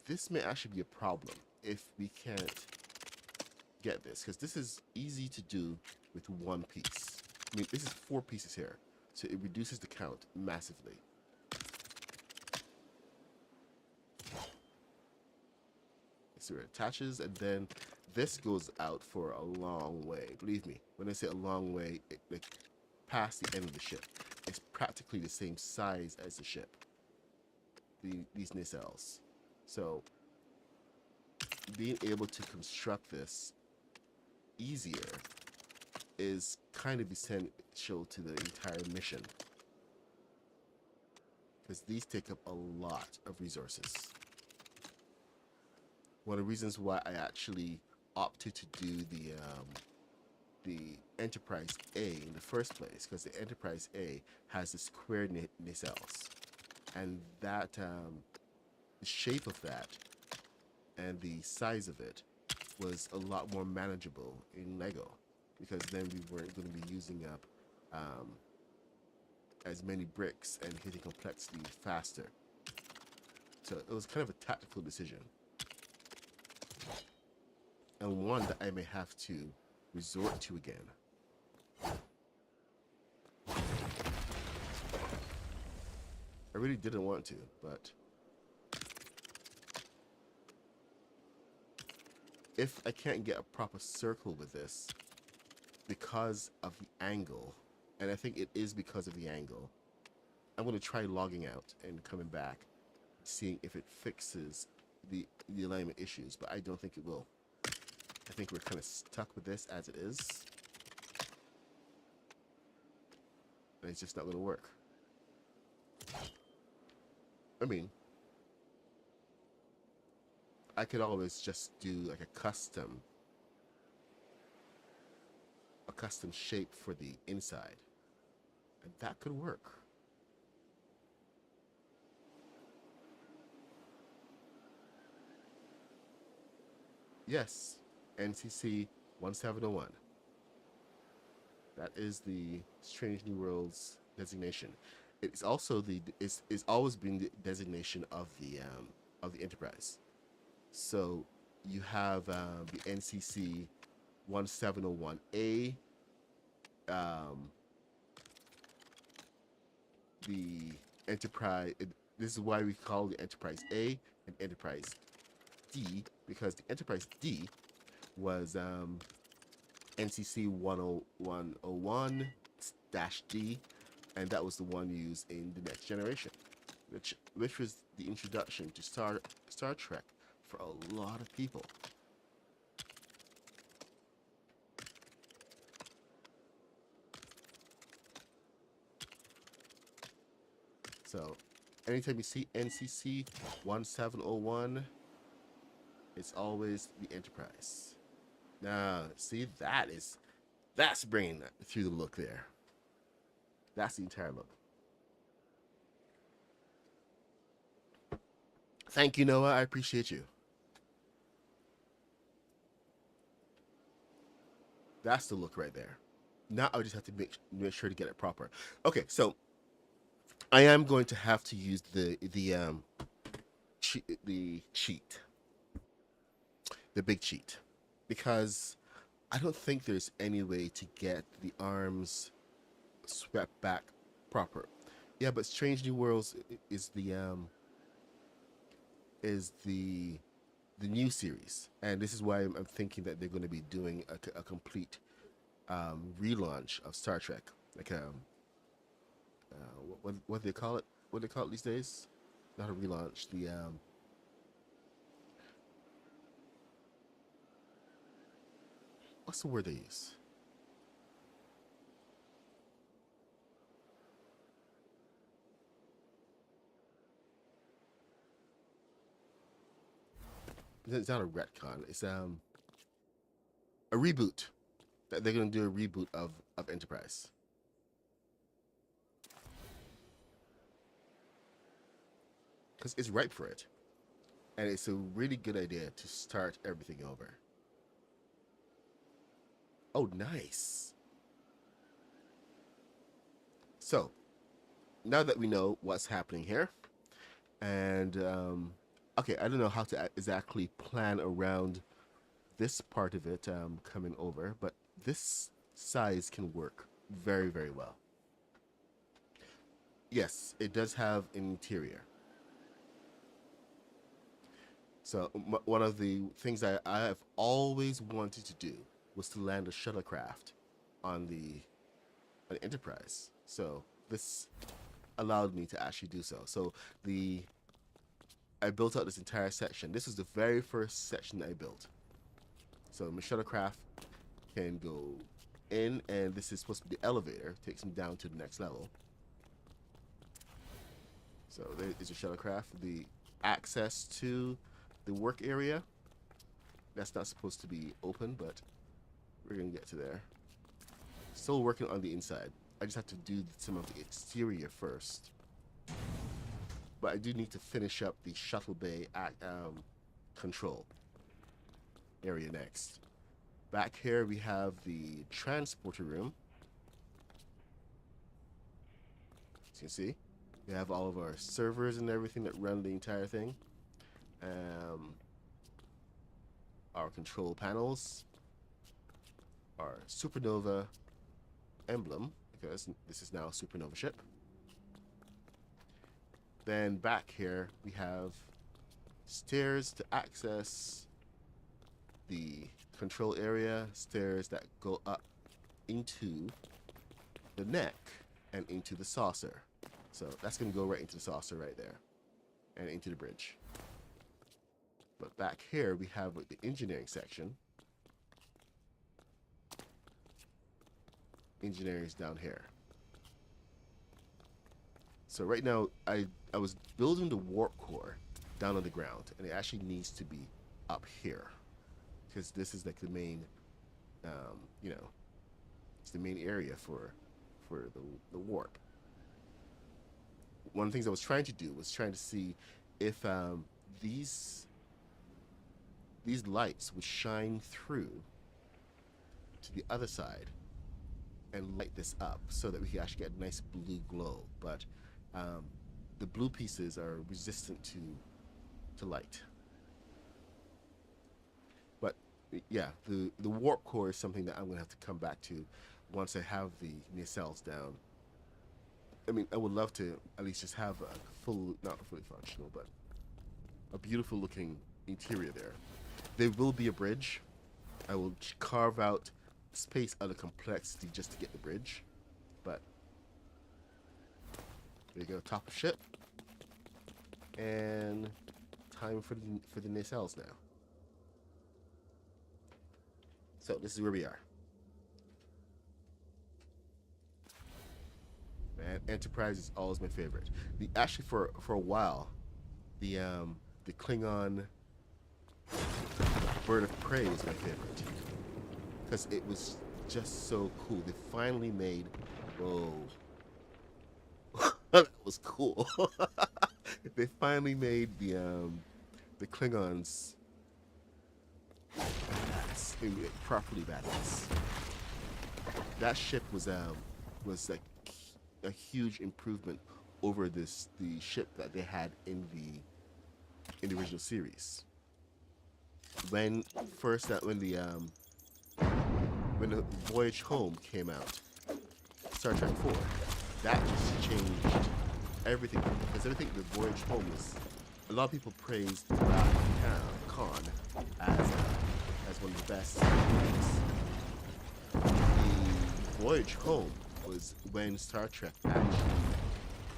This may actually be a problem if we can't get this, because this is easy to do with one piece. I mean, this is 4 pieces here, so it reduces the count massively. So it attaches, and then this goes out for a long way. Believe me, when I say a long way, like past the end of the ship. It's practically the same size as the ship. These nacelles. So being able to construct this easier is kind of essential to the entire mission, because these take up a lot of resources. One of the reasons why I actually opted to do the Enterprise A in the first place, because the Enterprise A has the square nacelles, and that the shape of that and the size of it was a lot more manageable in Lego, because then we weren't going to be using up as many bricks and hitting complexity faster. So it was kind of a tactical decision, and one that I may have to resort to again. I really didn't want to, but if I can't get a proper circle with this because of the angle, and I think it is because of the angle, I'm going to try logging out and coming back, seeing if it fixes the alignment issues, but I don't think it will. I think we're kind of stuck with this as it is, and it's just not going to work. I mean, I could always just do like a custom shape for the inside, and that could work. Yes, NCC 1701. That is the Strange New Worlds designation. It's also it's always been the designation of the Enterprise. So you have the NCC 1701A, the Enterprise. This is why we call the Enterprise A and Enterprise D, because the Enterprise D was NCC 10101-D, and that was the one used in the Next Generation, which was the introduction to Star Trek for a lot of people. So anytime you see NCC 1701, it's always the Enterprise. Now, see, that's bringing that through the look there. That's the entire look. Thank you, Noah. I appreciate you. That's the look right there. Now I just have to make sure to get it proper. Okay, so I am going to have to use the cheat, the big cheat, because I don't think there's any way to get the arms swept back proper. Yeah, but Strange New Worlds is the new series, and this is why I'm thinking that they're going to be doing a complete relaunch of Star Trek, like what do they call it? What do they call it these days? Not a relaunch. The what's the word they use? It's not a retcon. It's a reboot. That they're going to do a reboot of Enterprise. Because it's ripe for it, and it's a really good idea to start everything over. Oh, nice. So now that we know what's happening here, and okay, I don't know how to exactly plan around this part of it coming over, but this size can work very, very well. Yes, it does have an interior. So one of the things I have always wanted to do was to land a shuttlecraft on the Enterprise. So this allowed me to actually do so. So the I built out this entire section. This was the very first section I built. So my shuttlecraft can go in, and this is supposed to be the elevator. Takes them down to the next level. So there is your shuttlecraft. The access to the work area, that's not supposed to be open, but we're gonna get to there. Still working on the inside. I just have to do some of the exterior first. But I do need to finish up the shuttle bay control area next. Back here we have the transporter room. As you can see, we have all of our servers and everything that run the entire thing. Our control panels, our supernova emblem, because this is now a supernova ship. Then back here we have stairs to access the control area, stairs that go up into the neck and into the saucer. So that's going to go right into the saucer right there and into the bridge. But back here we have the engineering section. Engineering is down here. So right now I was building the warp core down on the ground, and it actually needs to be up here because this is like the main, it's the main area for the warp. One of the things I was trying to do was trying to see if these lights would shine through to the other side and light this up so that we can actually get a nice blue glow. But the blue pieces are resistant to light. But yeah, the warp core is something that I'm gonna have to come back to once I have the nacelles down. I mean, I would love to at least just have a full, not fully functional, but a beautiful looking interior there. There will be a bridge. I will carve out space out of complexity just to get the bridge. But there you go, top of ship. And time for the nacelles now. So this is where we are. Man, Enterprise is always my favorite. Actually for a while, the Klingon Bird of Prey was my favorite because it was just so cool. They finally made, whoa, that was cool. They finally made the Klingons badass, properly badass. That ship was like a huge improvement over the ship that they had in the original series. When the Voyage Home came out, Star Trek 4, that just changed everything, because everything the Voyage Home was, a lot of people praised Khan as one of the best. The Voyage Home was when Star Trek actually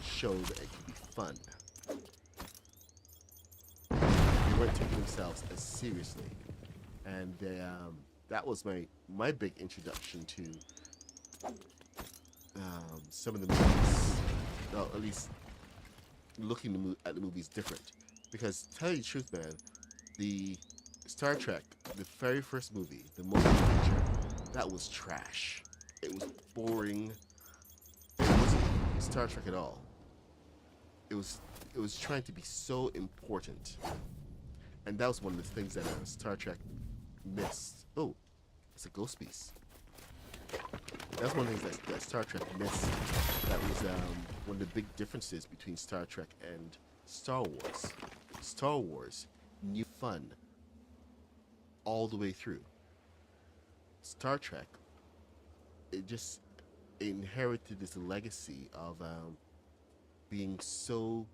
showed that it could be fun. They weren't taking themselves as seriously, and that was my big introduction to some of the movies. Well, at least looking at the movies different. Because to tell you the truth, man, the Star Trek, the very first movie, the motion picture, that was trash. It was boring. It wasn't Star Trek at all. It was trying to be so important, and that was one of the things that Star Trek missed. Oh, it's a ghost piece. That's one of the things that Star Trek missed. That was one of the big differences between Star Trek and Star Wars. Star Wars knew fun all the way through. Star Trek, it just inherited this legacy of being so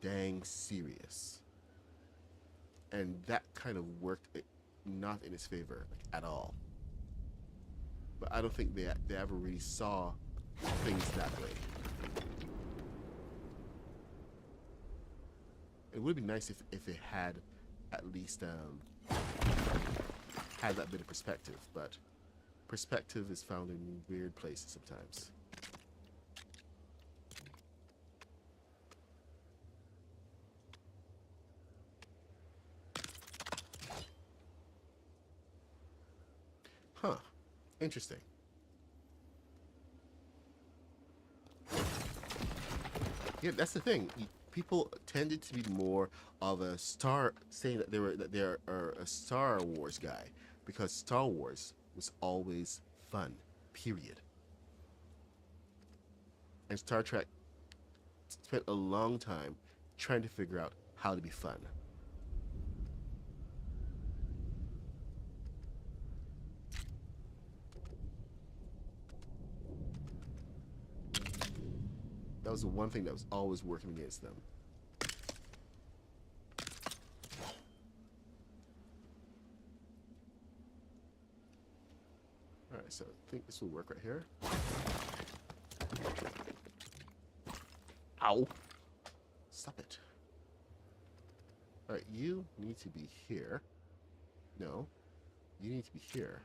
dang serious. and that kind of worked not in his favor like, at all. But I don't think they ever really saw things that way. It would be nice if it had at least had that bit of perspective, but perspective is found in weird places sometimes. Huh. Interesting. Yeah, that's the thing. People tended to be more of a Star, saying that they're a Star Wars guy because Star Wars was always fun. Period. And Star Trek spent a long time trying to figure out how to be fun. That was the one thing that was always working against them. Alright, so I think this will work right here. Ow! Stop it. Alright, you need to be here. No. You need to be here.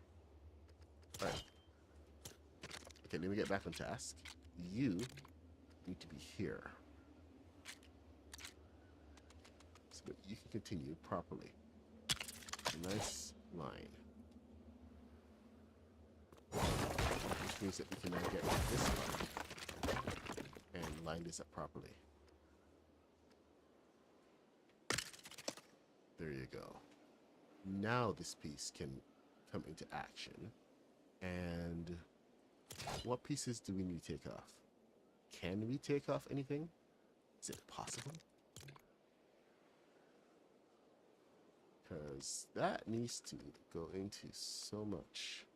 Alright. Okay, let me get back on task. You need to be here. So that you can continue properly. A nice line. Which means that we can now get this one and line this up properly. There you go. Now this piece can come into action. And what pieces do we need to take off? Can we take off anything? Is it possible? Because that needs to go into so much.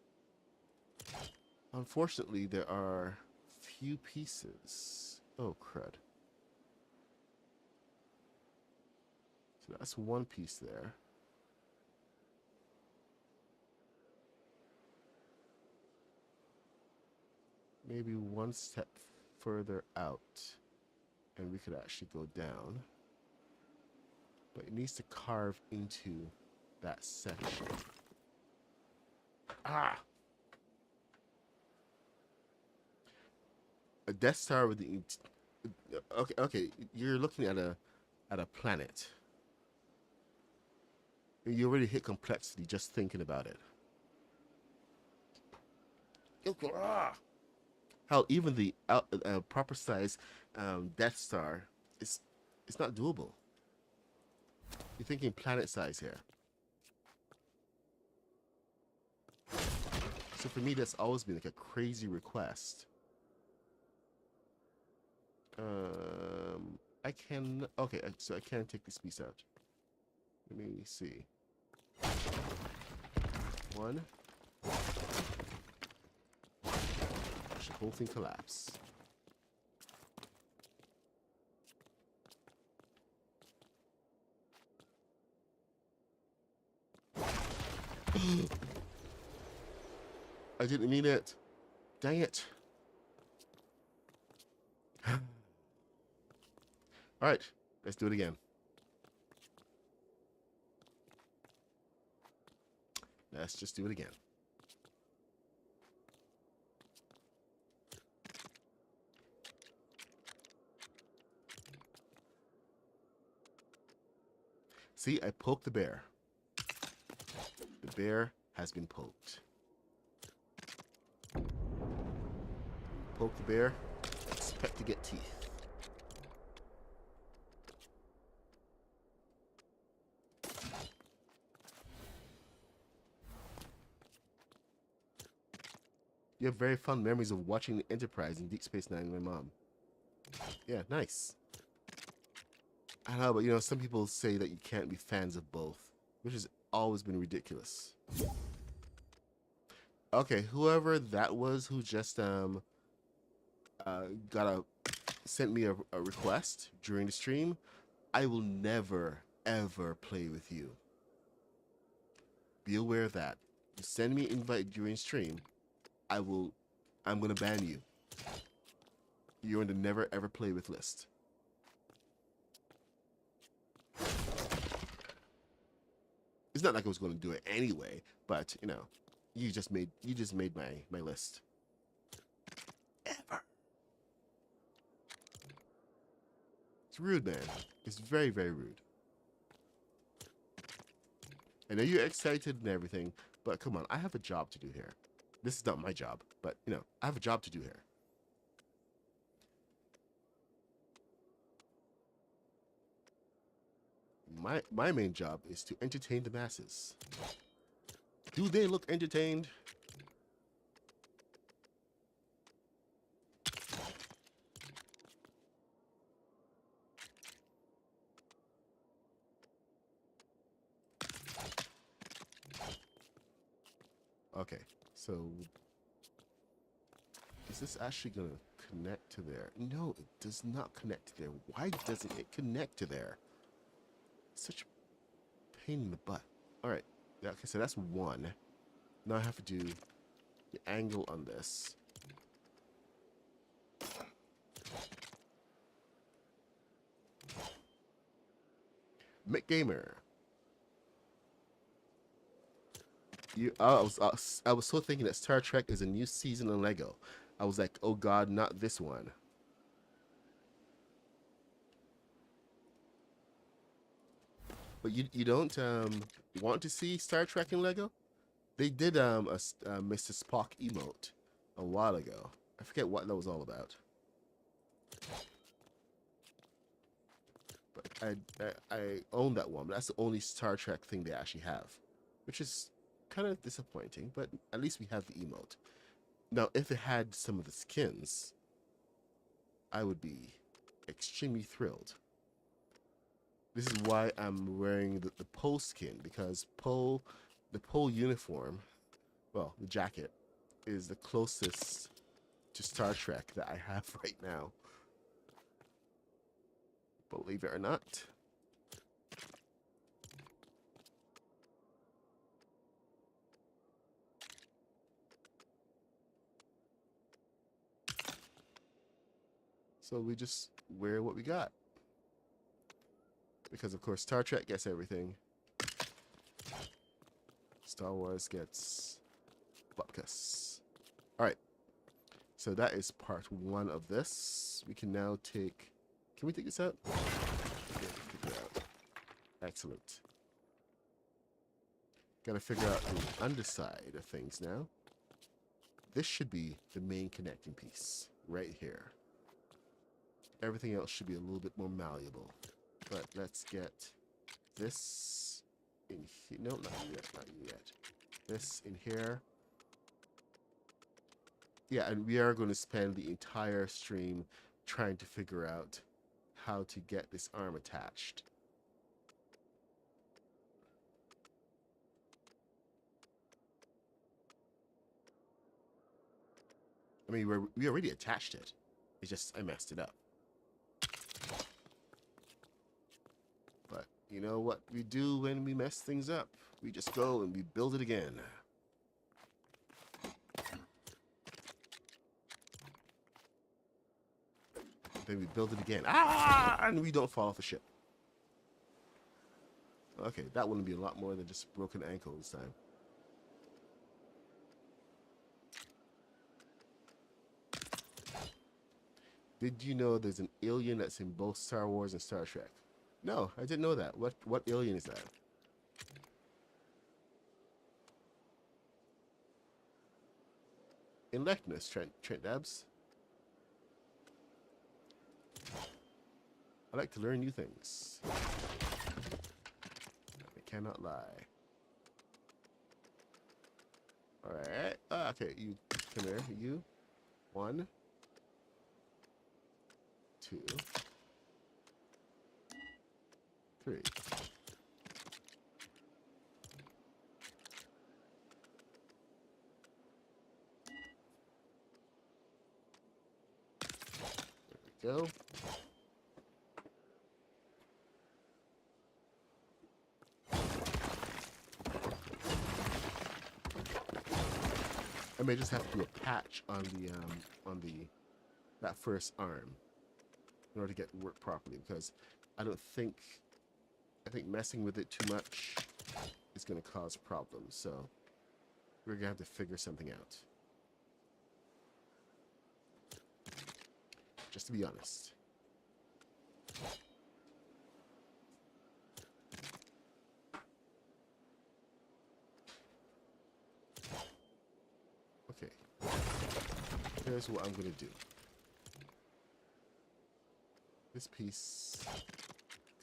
Unfortunately, there are few pieces. Oh, crud. So that's one piece there. Maybe one step further out and we could actually go down. But it needs to carve into that section. Ah! A Death Star with the... Okay, you're looking at a planet. You already hit complexity just thinking about it. Hell, even the proper size Death Star is it's not doable. You're thinking planet size here. So for me, that's always been like a crazy request. I can... Okay, so I can take this piece out. Let me see. One. Watch the whole thing collapse. I didn't mean it. Dang it. Alright, let's do it again. Let's just do it again. See, I poked the bear. The bear has been poked. Poke the bear, expect to get teeth. You have very fond memories of watching the Enterprise in Deep Space Nine with my mom. Yeah, nice. I don't know, but you know, some people say that you can't be fans of both, which has always been ridiculous. Okay, whoever that was who just sent me a request during the stream, I will never ever play with you. Be aware of that. You send me an invite during stream, I'm gonna ban you. You're on the never ever play with list. It's not like I was gonna do it anyway, but you know, you just made my list. Ever. It's rude, man. It's very, very rude. I know you're excited and everything, but come on, I have a job to do here. This is not my job, but you know, I have a job to do here. My main job is to entertain the masses. Do they look entertained? Okay, so is this actually gonna connect to there? No, it does not connect to there. Why doesn't it connect to there? Such a pain in the butt. All right, okay, so that's one. Now I have to do the angle on this. Mick Gamer. I was so thinking that Star Trek is a new season on Lego. I was like, oh God, not this one. But you don't want to see Star Trek in Lego? They did a Mr. Spock emote a while ago. I forget what that was all about. But I own that one. But that's the only Star Trek thing they actually have, which is kind of disappointing. But at least we have the emote. Now, if it had some of the skins, I would be extremely thrilled. This is why I'm wearing the Poe skin, because the Poe uniform, well, the jacket, is the closest to Star Trek that I have right now. Believe it or not. So we just wear what we got. Because, of course, Star Trek gets everything. Star Wars gets Bupkus. Alright. So that is part one of this. We can now take... Can we take this out? Okay, take it out. Excellent. Gotta figure out the underside of things now. This should be the main connecting piece. Right here. Everything else should be a little bit more malleable. But let's get this in here. No, not yet, not yet. This in here. Yeah, and we are going to spend the entire stream trying to figure out how to get this arm attached. I mean, we already attached it. It's just I messed it up. But you know what we do when we mess things up? We just go and we build it again. Then we build it again. Ah! And we don't fall off the ship. Okay, that wouldn't be a lot more than just broken ankle this time. Did you know there's an alien that's in both Star Wars and Star Trek? No, I didn't know that. What alien is that? Enlighten us, Trent Dabs. I like to learn new things. I cannot lie. Alright. Okay, you come here. You. 1, 2, 3. There we go. may just have to do a patch on the that first arm in order to get it to work properly, because I think messing with it too much is going to cause problems. So we're going to have to figure something out. Just to be honest. Okay. Here's what I'm going to do. This piece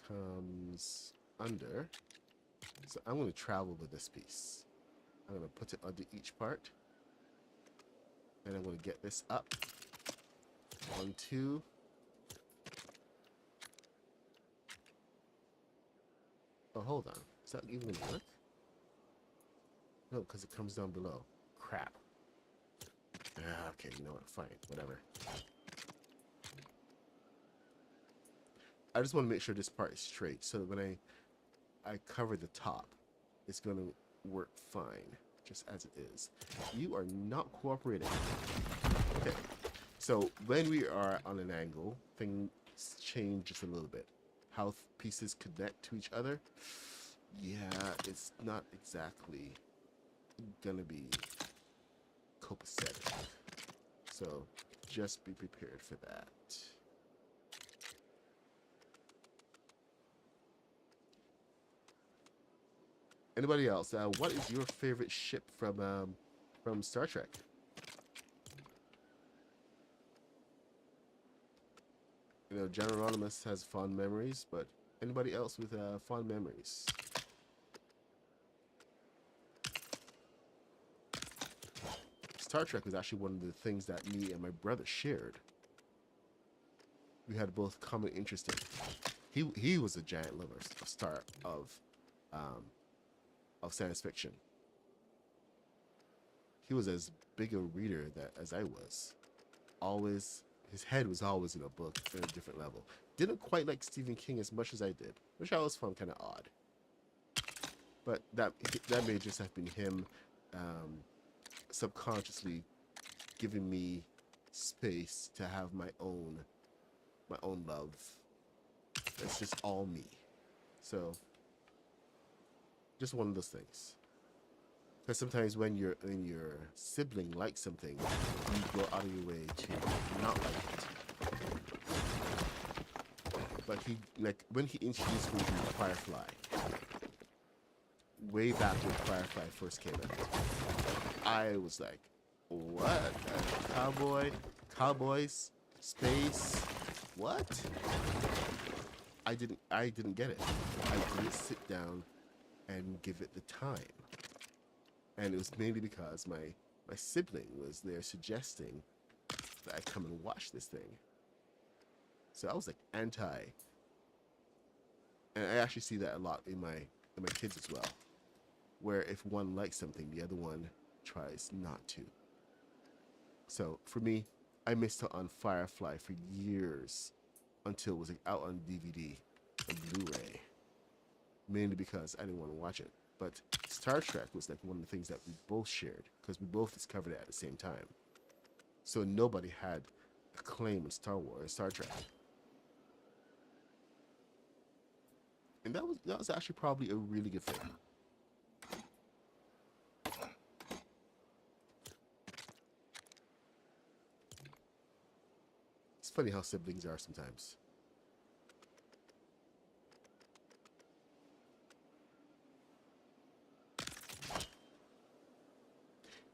comes under. So I'm going to travel with this piece. I'm going to put it under each part. And I'm going to get this up. 1, 2. Oh, hold on. Is that even going to work? No, because it comes down below. Crap. Okay, you know what? Fine. Whatever. I just want to make sure this part is straight so that when I cover the top, it's going to work fine, just as it is. You are not cooperating. Okay. So when we are on an angle, things change just a little bit. How pieces connect to each other, yeah, it's not exactly gonna be copacetic. So just be prepared for that. Anybody else? What is your favorite ship from Star Trek? You know, General Anonymous has fond memories, but anybody else with fond memories? Star Trek was actually one of the things that me and my brother shared. We had both common interest in. He was a giant lover of science fiction. He was as big a reader as I was. Always, his head was always in a book at a different level. Didn't quite like Stephen King as much as I did, which I always found kind of odd. But that may just have been him subconsciously giving me space to have my own love. That's just all me. So just one of those things. Because sometimes when your sibling likes something, you go out of your way to not like it. But when he introduced me to Firefly, way back when Firefly first came out, I was like, what? Cowboys, space, what? I didn't get it. I didn't sit down and give it the time. And it was mainly because my sibling was there suggesting that I come and watch this thing. So I was like anti. And I actually see that a lot in my kids as well. Where if one likes something, the other one tries not to. So for me, I missed out on Firefly for years until it was like out on DVD and Blu-ray. Mainly because I didn't want to watch it. But Star Trek was like one of the things that we both shared because we both discovered it at the same time. So nobody had a claim in Star Trek. And that was actually probably a really good thing. It's funny how siblings are sometimes.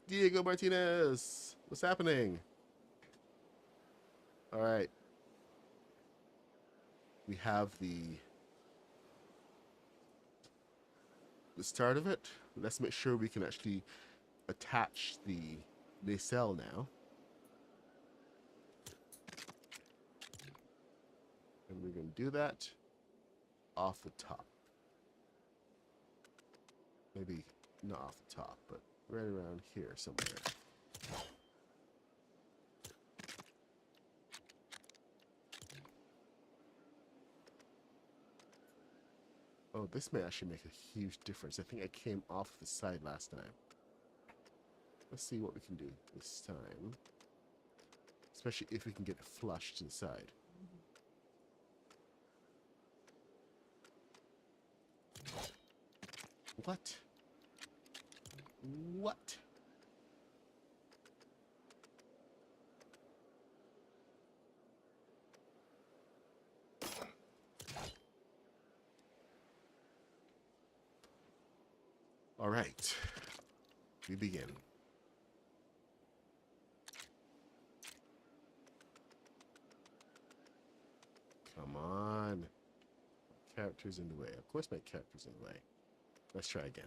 Diego Martinez, what's happening? All right. We have the start of it. Let's make sure we can actually attach the nacelle now. And we're going to do that off the top. Maybe not off the top, but right around here somewhere. Oh, this may actually make a huge difference. I think I came off the side last time. Let's see what we can do this time. Especially if we can get it flush to the side. What? What? All right. We begin. Come on. Characters in the way. Of course my character's in the way. Let's try again.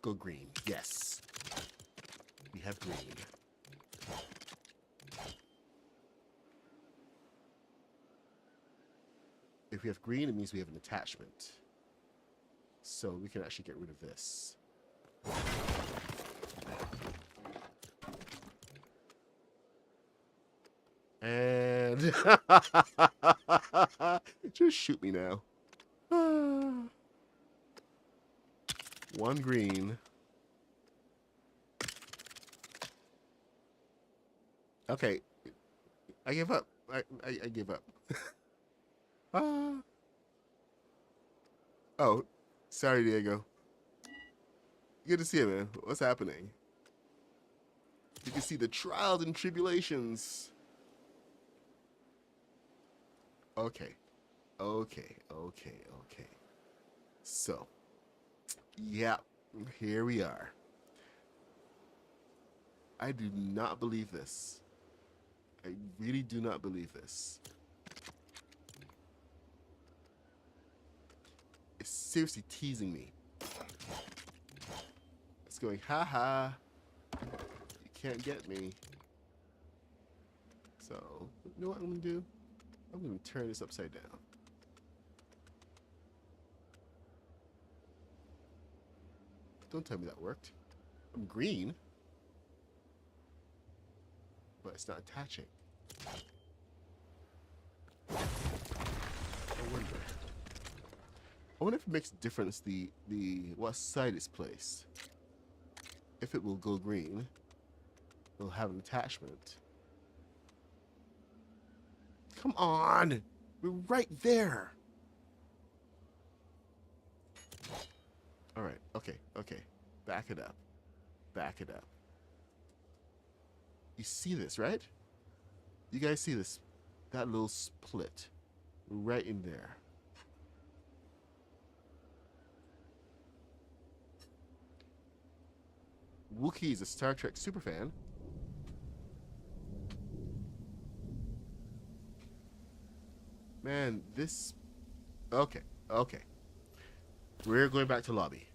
Go green. Yes. We have green. If we have green, it means we have an attachment. So we can actually get rid of this. And just shoot me now. One green. Okay. I give up. I give up. Oh, sorry, Diego. Good to see you, man. What's happening? You can see the trials and tribulations. Okay. So, yeah, here we are. I do not believe this. I really do not believe this. It's seriously teasing me. It's going, haha. You can't get me. So, you know what I'm going to do? I'm going to turn this upside down. Don't tell me that worked. I'm green. But it's not attaching. I wonder if it makes a difference the what side it's placed. If it will go green, it'll have an attachment. Come on! We're right there! Alright, okay. Back it up. You see this, right? You guys see this? That little split. Right in there. Wookiee is a Star Trek superfan. Man, this... Okay. We're going back to lobby.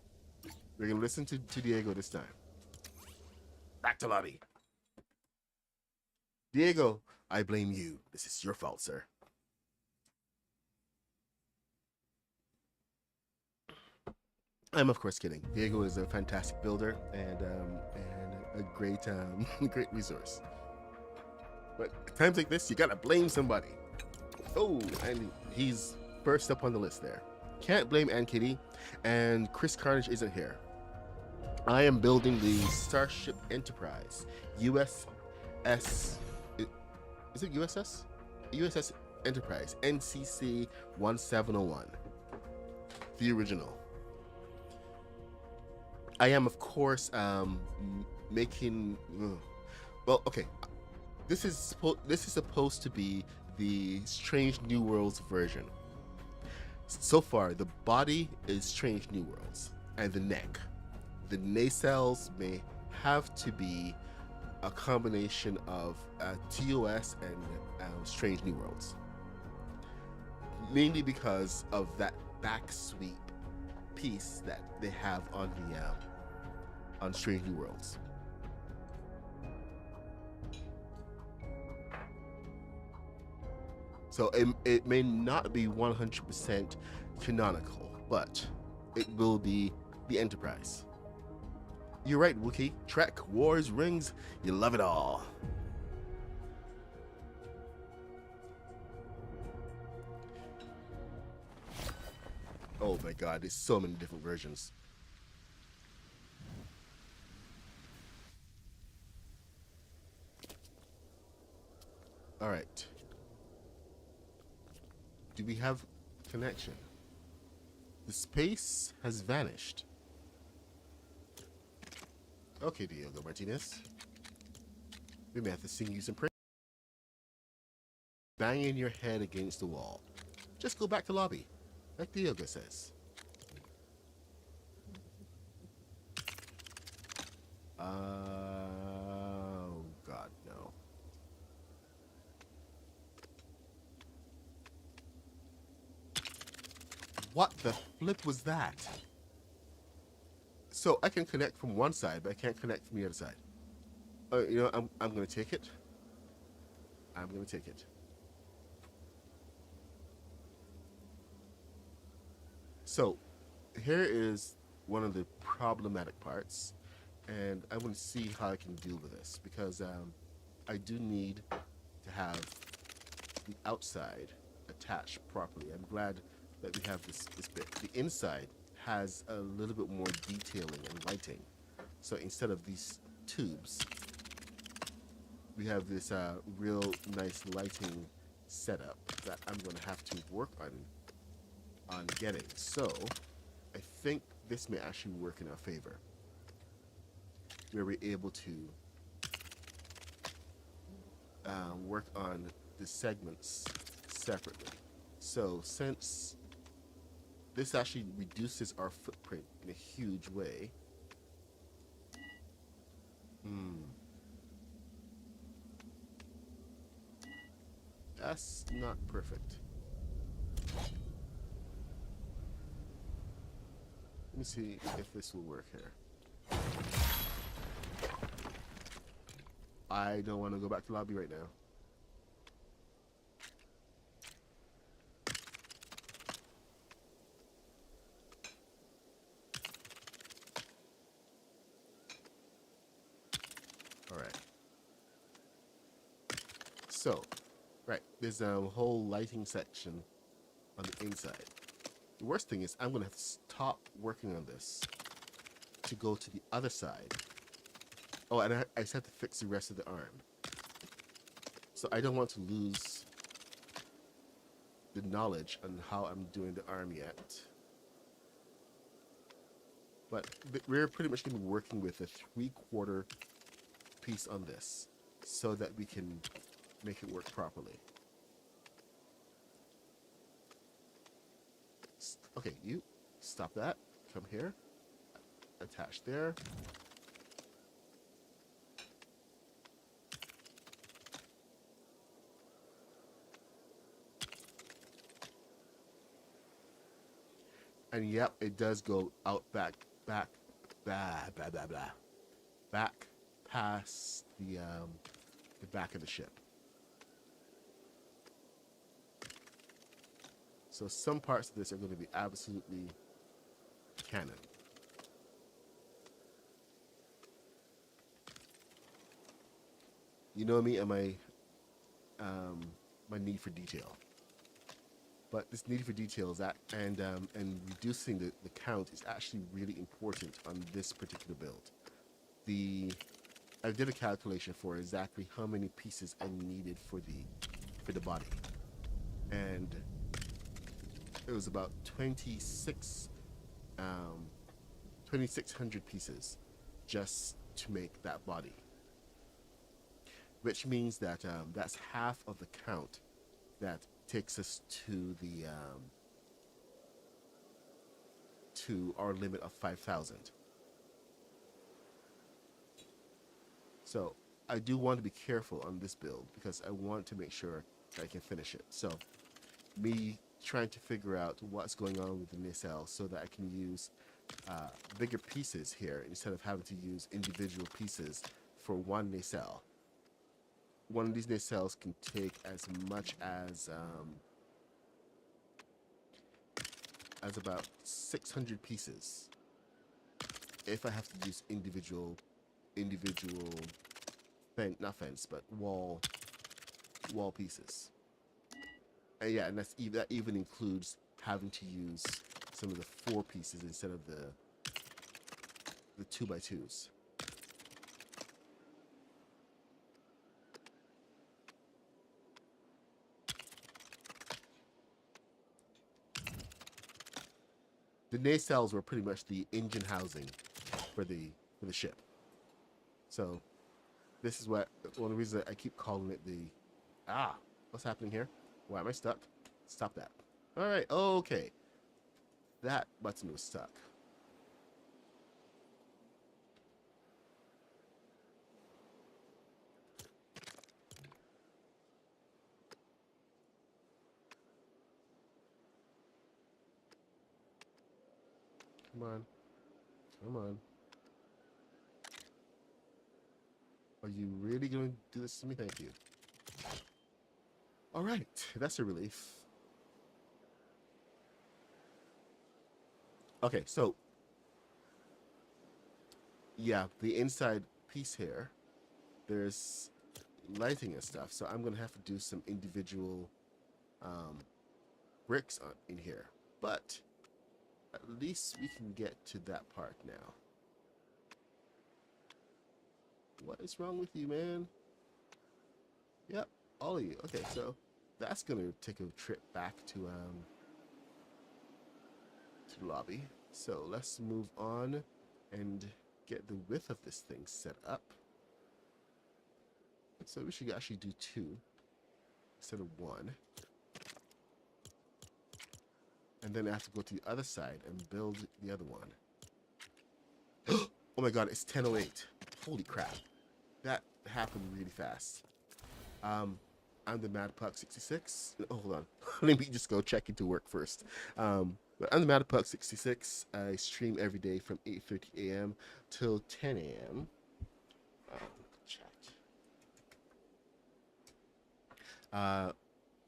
We're going to listen to Diego this time. Back to lobby. Diego, I blame you. This is your fault, sir. I'm of course kidding. Diego is a fantastic builder and a great great resource. But at times like this, you gotta blame somebody. Oh, and he's first up on the list there. Can't blame Ann Kitty, and Chris Carnage isn't here. I am building the Starship Enterprise, USS. Is it USS? USS Enterprise, NCC 1701, the original. I am, of course, making. Well, okay. This is supposed to be the Strange New Worlds version. So far, the body is Strange New Worlds, and the neck. The nacelles may have to be a combination of TOS and Strange New Worlds, mainly because of that back sweep piece that they have on the on Strange New Worlds. So it may not be 100% canonical, but it will be the Enterprise. You're right, Wookiee. Trek, Wars, Rings, you love it all. Oh my god, there's so many different versions. All right. Do we have connection? The space has vanished. Okay, Diego Martinez. We may have to sing you some praise. Banging your head against the wall. Just go back to lobby, like Diego says. Oh, God, no. What the flip was that? So I can connect from one side, but I can't connect from the other side. You know, I'm gonna take it. I'm gonna take it. So here is one of the problematic parts, and I want to see how I can deal with this because I do need to have the outside attached properly. I'm glad that we have this bit. The inside has a little bit more detailing and lighting. So instead of these tubes, we have this real nice lighting setup that I'm going to have to work on getting. So I think this may actually work in our favor, where we're able to work on the segments separately. So since this actually reduces our footprint in a huge way, that's not perfect. Let me see if this will work here. I don't want to go back to lobby right now. All right. So, right, there's a whole lighting section on the inside. The worst thing is I'm going to have to stop working on this to go to the other side. Oh, and I just have to fix the rest of the arm. So I don't want to lose the knowledge on how I'm doing the arm yet. But we're pretty much going to be working with a 3/4 piece on this so that we can make it work properly. Okay, you stop that. Come here. Attach there. And yep, it does go out back, back past the back of the ship. So some parts of this are going to be absolutely canon. You know me and my need for detail. But this need for detail is that, and reducing the count is actually really important on this particular build. I did a calculation for exactly how many pieces I needed for the body, and it was about 2,600 pieces just to make that body, which means that that's half of the count that takes us to the to our limit of 5,000. So I do want to be careful on this build because I want to make sure that I can finish it. So me trying to figure out what's going on with the nacelle so that I can use bigger pieces here instead of having to use individual pieces for one nacelle. One of these nacelles can take as much as about 600 pieces if I have to use individual not fence, but wall pieces. And yeah, and that even includes having to use some of the 4 pieces instead of the 2x2s. The nacelles were pretty much the engine housing for the ship. So this is what one of the reasons I keep calling it the what's happening here? Why am I stuck? Stop that. All right, okay. That button was stuck. Come on. Come on. Are you really going to do this to me? Thank you. All right. That's a relief. Okay, so yeah, the inside piece here, there's lighting and stuff, so I'm going to have to do some individual bricks in here. But at least we can get to that part now. What is wrong with you, man? Yep, all of you. Okay, so that's gonna take a trip back to the lobby. So let's move on and get the width of this thing set up. So we should actually do 2 instead of 1. And then I have to go to the other side and build the other one. Oh my god, it's 10:08. Holy crap. That happened really fast. I'm the Mad Puck 66. Oh, hold on. Let me just go check into work first. But I'm the Mad Puck 66. I stream every day from 8:30 a.m. till 10 a.m. Chat.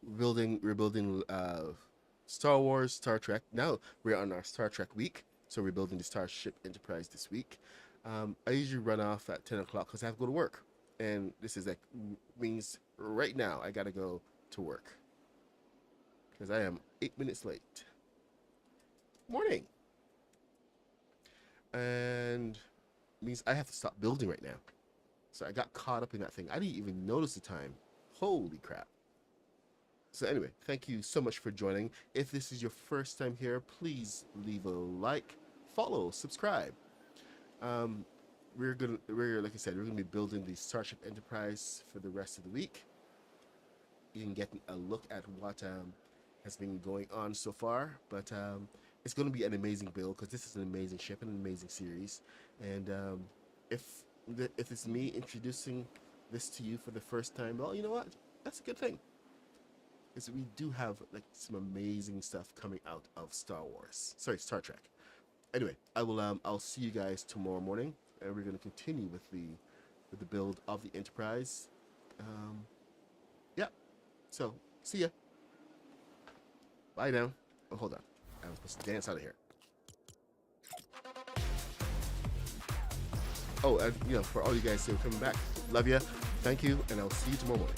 We're building Star Wars, Star Trek. Now we're on our Star Trek week, so we're building the Starship Enterprise this week. I usually run off at 10 o'clock because I have to go to work, and this is like means right now I gotta go to work because I am 8 minutes late. Morning, and means I have to stop building right now. So I got caught up in that thing. I didn't even notice the time. Holy crap. So anyway, thank you so much for joining. If this is your first time here, please leave a like, follow, subscribe. We're like I said, we're gonna be building the Starship Enterprise for the rest of the week. You can get a look at what has been going on so far, but it's gonna be an amazing build because this is an amazing ship and an amazing series. And if it's me introducing this to you for the first time, well, you know what? That's a good thing. Is we do have like some amazing stuff coming out of Star Trek. Anyway, I'll see you guys tomorrow morning, and we're gonna continue with the build of the Enterprise. Yeah. So see ya. Bye now. Oh, hold on. I was supposed to dance out of here. Oh, and for all you guys who are coming back, love ya. Thank you, and I'll see you tomorrow morning.